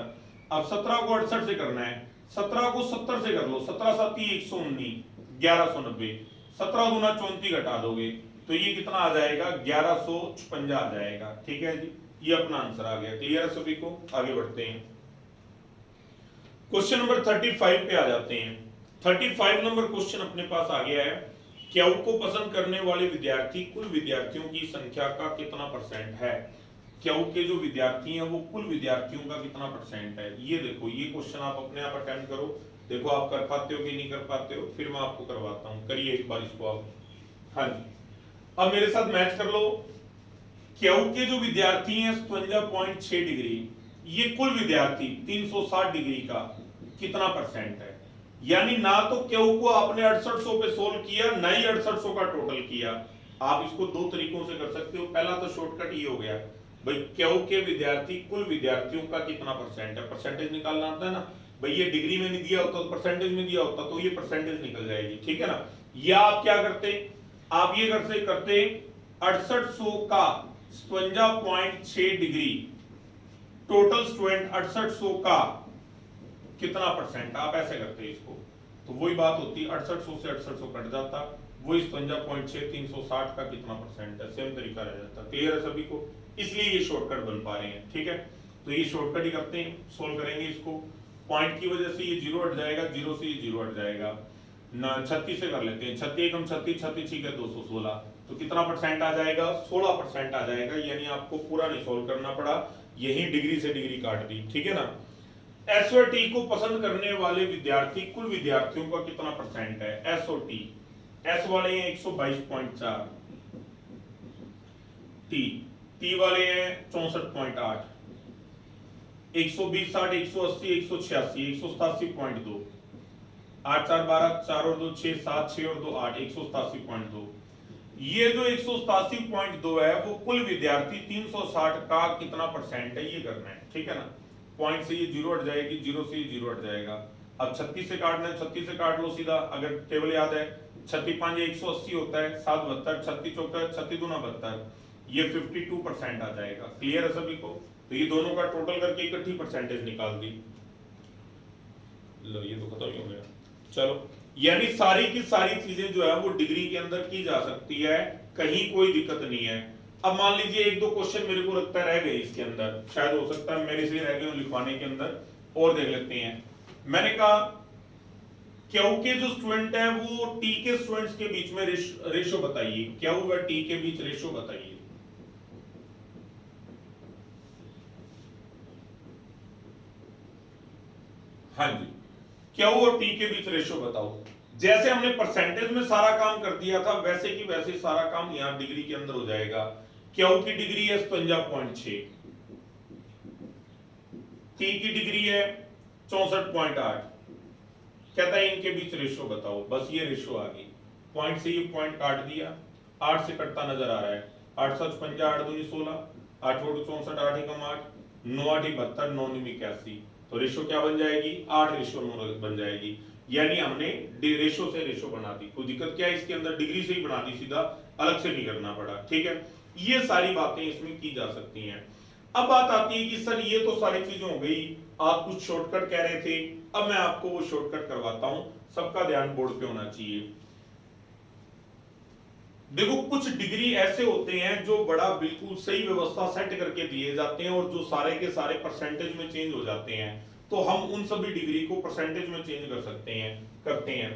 अब 17 को 68 से करना है, 17 को 70 से कर लो, 17 7 119, 1190, 17 दूना 34 घटा दोगे तो ये कितना आ जाएगा 1156 आ जाएगा, ठीक है जी। ये अपना आंसर आ गया। क्लियर है सभी को? आगे बढ़ते हैं। क्वेश्चन नंबर 35 पे आ जाते हैं। 35 नंबर क्वेश्चन अपने पास आ गया है। क्यू को पसंद करने वाले विद्यार्थी कुल विद्यार्थियों की संख्या का कितना परसेंट है? क्यू के जो विद्यार्थी हैं वो कुल विद्यार्थियों का कितना परसेंट है? ये देखो, ये क्वेश्चन आप अपने आप अटेम्प्ट करो, देखो आप कर पाते हो कि नहीं कर पाते हो, फिर मैं आपको करवाता हूं। करिए एक बार इसको आप। हाँ जी, अब मेरे साथ मैच कर लो। क्यू के जो विद्यार्थी हैं 57.6 डिग्री, ये कुल विद्यार्थी 360 डिग्री का कितना परसेंट है? यानी ना तो क्यू को आपने 6800 पे सोल्व किया, ना ही 6800 का टोटल किया। आप इसको दो तरीकों से कर सकते हो। पहला तो शॉर्टकट ये हो गया, भाई क्यू के विद्यार्थी कुल विद्यार्थियों का कितना परसेंट है, परसेंटेज निकालना आता है ना भाई। ये डिग्री में नहीं दिया होता तो परसेंटेज में दिया होता तो ये परसेंटेज निकल जाएगी, ठीक है ना। या आप क्या करते, आप ये करते 6800 का 57.6 डिग्री टोटल स्टूडेंट 6800 का कितना परसेंट, आप ऐसे करते इसको। तो वही बात होती, 6800 से 6800 कट जाता, वही 57.6 360 का कितना परसेंट है, सेम तरीका रह जाता। क्लियर है सभी को? इसलिए ये शॉर्टकट बन पा रहे हैं, ठीक है। तो ये शॉर्टकट ही करते हैं, सोल्व करेंगे इसको। पॉइंट की वजह से ये जीरो हट जाएगा, जीरो से ये जीरो हट जाएगा ना। 36 से कर लेते हैं, 36 कम 36, 36 ठीक है 216, तो कितना परसेंट आ जाएगा 16% आ जाएगा। यानी आपको पूरा नहीं सोल्व करना पड़ा, यही डिग्री से डिग्री काट दी, ठीक है ना। एस और टी को पसंद करने वाले विद्यार्थी कुल विद्यार्थियों का कितना परसेंट है? एस और टी, एस वाले हैं 122.4, टी वाले हैं 64.8, 120 60 180 186 187.2, 8 4 12, 4 और 2 6 7 6 और 2 8, 187.2। ये जो 187.2 है वो कुल विद्यार्थी 360 का कितना परसेंट है, ये करना है, ठीक है ना। पॉइंट से ये जीरो हट जाएगी, जीरो से ये जीरो हट जाएगा। अब 36 से काटना है, 36 से काट लो सीधा, अगर टेबल याद है 36 5 180 होता है, 7 72, 36 चौका 36 दूना 72, ये 52% आ जाएगा। क्लियर है सभी को? तो ये दोनों का टोटल करके इकट्ठी परसेंटेज निकाल दी। लो ये तो खत्म ही हो गया। चलो, यानी सारी की सारी चीजें जो है वो डिग्री के अंदर की जा सकती है, कहीं कोई दिक्कत नहीं है। अब मान लीजिए एक दो क्वेश्चन मेरे को लगता है रह गए इसके अंदर, शायद हो सकता है मेरे से रह गए लिखवाने के अंदर, और देख लेते हैं। मैंने कहा क्यू के जो स्टूडेंट है वो टी के स्टूडेंट्स के बीच में रेशो बताइए, क्यू व टी के बीच रेशो बताइए। हाँ जी, क्यू और टी के बीच रेशो बताओ। जैसे हमने परसेंटेज में सारा काम कर दिया था वैसे की वैसे सारा काम यहां डिग्री के अंदर हो जाएगा। क्यू की डिग्री है 57.6, टी की डिग्री है 64.8। कहता है इनके बीच रेशो बताओ, बस ये रेशो आ गई। पॉइंट से ये पॉइंट काट दिया, 8 से कटता नजर आ रहा है। 8 7 50 8 2 16, 8 2 64, 8 एकम 8, 9 8 72, 9 9 81। तो रेशो क्या बन जाएगी? 8 रेशो 9 बन जाएगी। यानी हमने रेशो से रेशो बना दी। कोई दिक्कत क्या है इसके अंदर? डिग्री से ही बना दी, सीधा अलग से नहीं करना पड़ा। ठीक है, ये सारी बातें इसमें की जा सकती हैं। अब बात आती है कि सर ये तो सारी चीजें हो गई, आप कुछ शॉर्टकट कह रहे थे, अब मैं आपको वो शॉर्टकट करवाता हूं। सबका ध्यान बोर्ड पे होना चाहिए। देखो कुछ डिग्री ऐसे होते हैं जो बड़ा बिल्कुल सही व्यवस्था सेट करके दिए जाते हैं और जो सारे के सारे परसेंटेज में चेंज हो जाते हैं, तो हम उन सभी डिग्री को परसेंटेज में चेंज कर सकते हैं, करते हैं।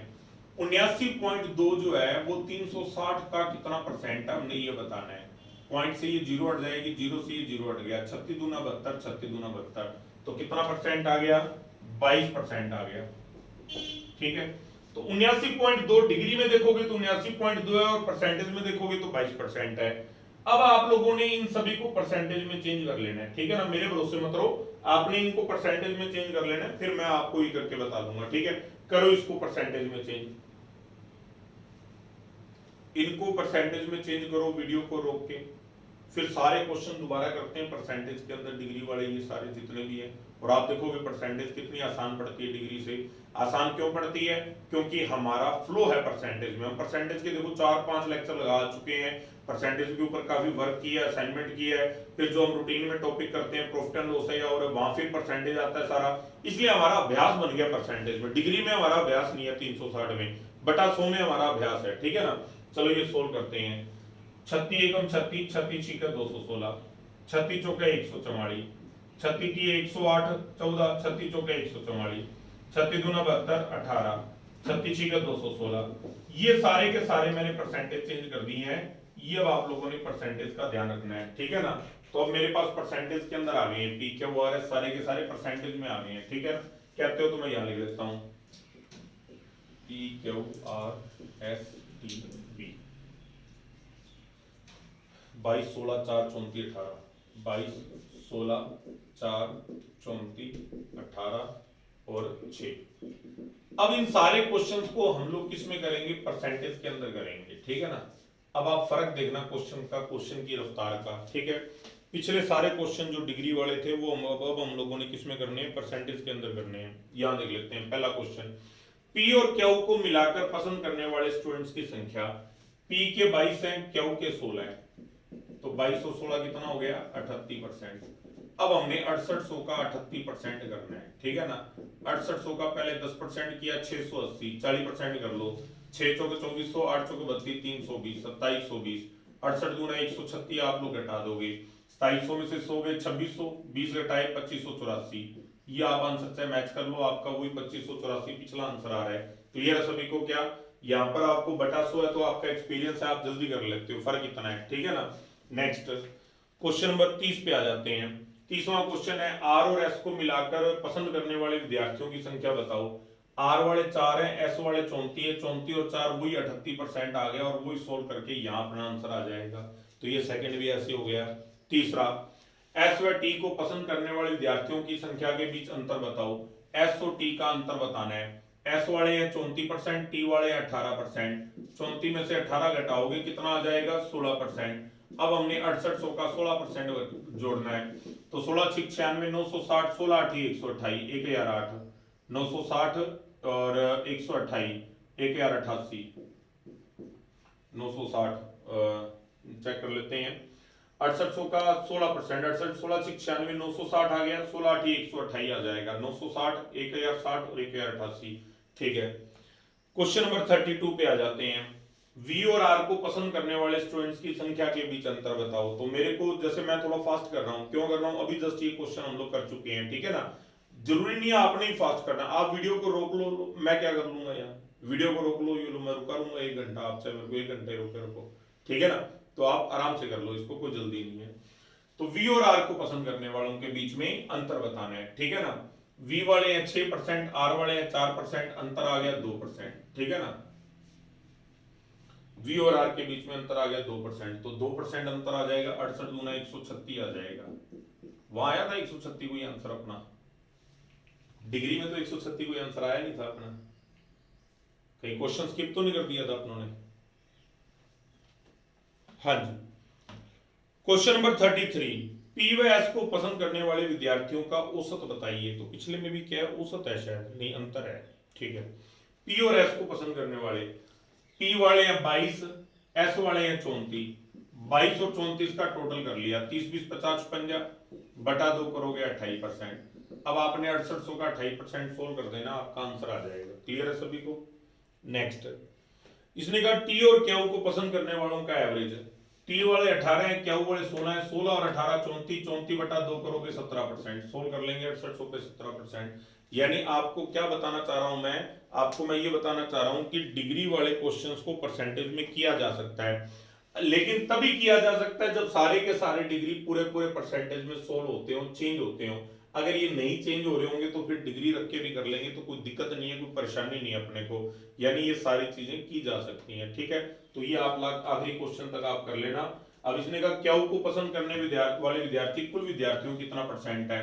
79.2 जो है वो 360 का कितना परसेंट है हमने ये बताना है। पॉइंट से ये जीरो हट जाएगी, जीरो से ये जीरो हट गया, 36 दूना 72, 36 दूना 72, तो कितना परसेंट आ गया? 22% आ गया। ठीक है, तो 79.2 डिग्री में देखोगे तो 79.2 है और परसेंटेज में देखोगे तो 22% है। अब आप लोगों ने इन सभी को परसेंटेज में चेंज कर लेना है। ठीक है ना, मेरे भरोसे मत रहो, आपने इनको परसेंटेज में चेंज कर लेना है, फिर मैं आपको ही करके बता दूंगा। ठीक है, करो इसको परसेंटेज में चेंज, इनको परसेंटेज में चेंज करो, वीडियो को रोक के। फिर सारे क्वेश्चन दोबारा करते हैं परसेंटेज के अंदर, डिग्री वाले ये सारे जितने भी हैं, और आप देखोगे परसेंटेज कितनी आसान पड़ती है डिग्री से। आसान क्यों पड़ती है? क्योंकि हमारा फ्लो है परसेंटेज में। हम परसेंटेज के देखो 4-5 लेक्चर लगा चुके हैं, परसेंटेज के ऊपर काफी वर्क किया, असाइनमेंट किया है। फिर जो हम रूटीन में टॉपिक करते हैं प्रॉफिट एंड लॉस है और वहां फिर परसेंटेज आता है सारा, इसलिए हमारा अभ्यास बन गया परसेंटेज में। डिग्री में हमारा अभ्यास नहीं है, 360 में बटा 100 में हमारा अभ्यास है। ठीक है ना, चलो ये सोल्व करते हैं। 36 एकम 36, 36 छीका 216, 36 चौका 144, 36 की 108 14, 36 चौका 144, 36 दूना 72 18, 36 छीका 216। ये सारे के सारे मैंने परसेंटेज चेंज कर दिए हैं। ये अब आप लोगों ने परसेंटेज का ध्यान रखना है। ठीक है ना, तो अब मेरे पास परसेंटेज के अंदर आ गए हैं, पी क्यू आर एस सारे के सारे परसेंटेज में आ गए हैं। ठीक है, कहते हो तो मैं यहां लिख देता हूं, P Q R S T B. 22 16 4 34 18, 22 16 4 34 18 और 6। अब इन सारे क्वेश्चंस को हम लोग किस में करेंगे? परसेंटेज के अंदर करेंगे। ठीक है ना, अब आप फर्क देखना क्वेश्चन का, क्वेश्चन की रफ्तार का। ठीक है, पिछले सारे क्वेश्चन जो डिग्री वाले थे वो अब हम लोगों ने किस में करने हैं? परसेंटेज के अंदर करने हैं। यहां देख लेते हैं पहला क्वेश्चन, पी और क्यू को मिलाकर पसंद करने वाले स्टूडेंट्स की संख्या। पी के 22 है, क्यू के 16 है, तो 22 और 16 कितना हो गया? 38%। अब हमने 6800 का 38% करना है। ठीक है ना, 6800 का पहले 10% किया 680, 40% कर लो। 6 चौके 2400, 8 चौके 32, 320, 2720, 68 दूना 136 आप लोग घटा दोगे। 2700 में से 100 गए 2600, 20 घटाए 2584। ये आप आंसर चाहे मैच कर लो, आपका वही 2584 पिछला आंसर आ रहा है। क्लियर है सभी को? क्या यहाँ पर आपको बटा 100 है तो आपका एक्सपीरियंस है, आप जल्दी कर लेते हो, फर्क इतना है। ठीक है ना, नेक्स्ट क्वेश्चन नंबर 30 पे आ जाते हैं। 30वां क्वेश्चन है, आर और एस को मिलाकर पसंद करने वाले विद्यार्थियों की संख्या बताओ। आर वाले 4 हैं, एस वाले 34 है, 34 और 4 वही 38% आ गया और वही सोल्व करके यहाँ अपना आंसर आ जाएगा। तो ये सेकंड भी ऐसे हो गया। तीसरा, एस व टी को पसंद करने वाले विद्यार्थियों की संख्या के बीच अंतर बताओ। एस और टी का अंतर बताना है। एस वाले हैं 34%, टी वाले हैं 18%। 34 में से 18 घटाओगे कितना आ जाएगा? 16%। अब हमने 6800 का 16% जोड़ना है, तो 16 6 96, 960, 16 8 128, 1008, 960 और 128, 1088, 960 चेक कर लेते हैं। 6800 का 16%, 68 16 6 96, 960 आ गया, 16 8 128 आ जाएगा, 960, 1060 और 1088। ठीक है, क्वेश्चन नंबर 32 पे आ जाते हैं। वी और आर को पसंद करने वाले स्टूडेंट्स की संख्या के बीच अंतर बताओ। तो मेरे को, जैसे मैं थोड़ा फास्ट कर रहा हूं, क्यों कर रहा हूं, अभी जस्ट ये क्वेश्चन हम लोग कर चुके हैं, ठीक है ना। जरूरी नहीं है आपने ही फास्ट करना, आप वीडियो को रोक लो, मैं क्या कर लूंगा यार, वीडियो को रोक लो, ये लो, मैं रुका रहूंगा 1 घंटा, आप चाहे मेरे को 1 घंटे रोके रखो, ठीक है ना। तो आप आराम से कर लो, इसको कोई जल्दी नहीं है। तो वी और आर को पसंद करने वालों के बीच में अंतर बताना है, ठीक है ना। वी वाले हैं 6%, आर वाले हैं 4%, अंतर आ गया 2%, ठीक है ना। वी और आर के बीच में अंतर आ गया 2%, तो 2% अंतर आ जाएगा, 68 दूना 136 आ जाएगा। वहां आया था 136 कोई आंसर अपना, डिग्री में तो 136 कोई आंसर आया नहीं था अपना, कहीं क्वेश्चन स्किप तो नहीं कर दिया था अपनों ने। हाँ जी, क्वेश्चन नंबर 33, पी व एस को पसंद करने वाले विद्यार्थियों का औसत बताइए। तो पिछले में भी क्या है, औसत है शायद, नहीं अंतर है, ठीक है। पी और एस को पसंद करने वाले, पी वाले हैं 22, एस वाले हैं 34, 22 और 34 का टोटल कर लिया, 30 20 50 55 बटा 2 करोगे 28%। अब आपने 6800 का 28% सोल्व कर देना, आपका आंसर आ जाएगा। क्लियर है सभी को। नेक्स्ट, इसने कहा टी और क्यू को पसंद करने वालों का एवरेज। टी वाले 18 है, क्यू वाले 16 है, 16 और 18 34, 34 बटा 2 करोगे 17%, सोल्व कर लेंगे 6800 पे 17%। यानी आपको क्या बताना चाह रहा हूं मैं ये बताना चाह रहा हूं कि डिग्री वाले क्वेश्चंस को परसेंटेज में किया जा सकता है, लेकिन तभी किया जा सकता है जब सारे के सारे डिग्री पूरे पूरे परसेंटेज में सोल्व होते हो, चेंज होते हो। अगर ये नहीं चेंज हो रहे होंगे तो फिर डिग्री रख के भी कर लेंगे, तो कोई दिक्कत नहीं है, कोई परेशानी नहीं है अपने को। यानी ये सारी चीजें की जा सकती हैं, ठीक है। तो ये आप आखिरी क्वेश्चन तक आप कर लेना। अब इसने कहा क्यू को पसंद करने वाले विद्यार्थी कुल विद्यार्थियों कितना परसेंट है।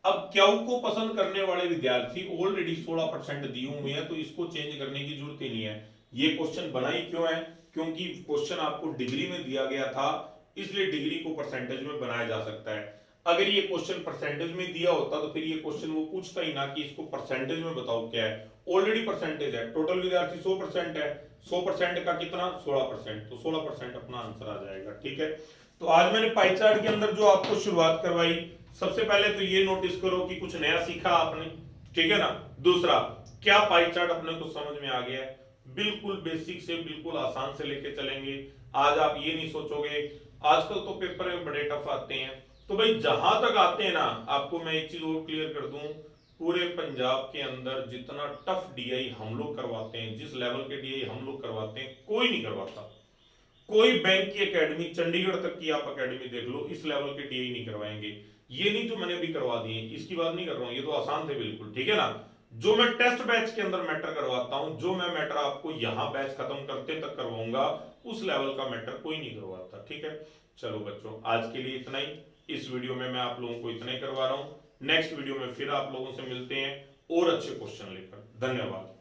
अब क्यू को पसंद करने वाले विद्यार्थी ऑलरेडी 16% दिए हुए हैं, तो इसको चेंज करने की जरूरत ही नहीं है। ये क्वेश्चन बनाई क्यों है, क्योंकि क्वेश्चन आपको डिग्री में दिया गया था, इसलिए डिग्री को परसेंटेज में बनाया जा सकता है। अगर ये क्वेश्चन परसेंटेज में दिया होता तो फिर ये क्वेश्चन वो पूछता ही ना कि इसको परसेंटेज में बताओ क्या है। ऑलरेडी परसेंटेज है, टोटल विद्यार्थी 100% है, 100% का कितना 16%, तो 16% अपना आंसर आ जाएगा, ठीक है। तो आज मैंने पाई चार्ट के अंदर जो आपको शुरुआत करवाई, सबसे पहले तो ये नोटिस करो कि कुछ नया सीखा आपने, ठीक है ना। दूसरा, क्या पाई चार्ट अपने को समझ में आ गया है, बिल्कुल बेसिक से बिल्कुल आसान से लेके चलेंगे। आज आप ये नहीं सोचोगे, आजकल तो पेपर में बड़े टफ आते हैं, तो भाई जहां तक आते हैं ना, आपको मैं एक चीज और क्लियर कर दूं, पूरे पंजाब के अंदर जितना टफ डीआई हम लोग करवाते हैं, जिस लेवल के डीआई हम लोग करवाते हैं, कोई नहीं करवाता। कोई बैंक की एकेडमी, चंडीगढ़ तक की आप एकेडमी देख लो, इस लेवल के डीआई नहीं करवाएंगे। ये नहीं जो मैंने अभी करवा दिए, इसकी बात नहीं कर रहा हूं, ये तो आसान थे बिल्कुल, ठीक है ना। जो मैं टेस्ट बैच के अंदर मैटर करवाता हूं, जो मैं मैटर आपको यहां बैच खत्म करते तक करवाऊंगा, उस लेवल का मैटर कोई नहीं करवाता, ठीक है। चलो बच्चों, आज के लिए इतना ही। इस वीडियो में मैं आप लोगों को इतना ही करवा रहा हूं। नेक्स्ट वीडियो में फिर आप लोगों से मिलते हैं और अच्छे क्वेश्चन लेकर। धन्यवाद।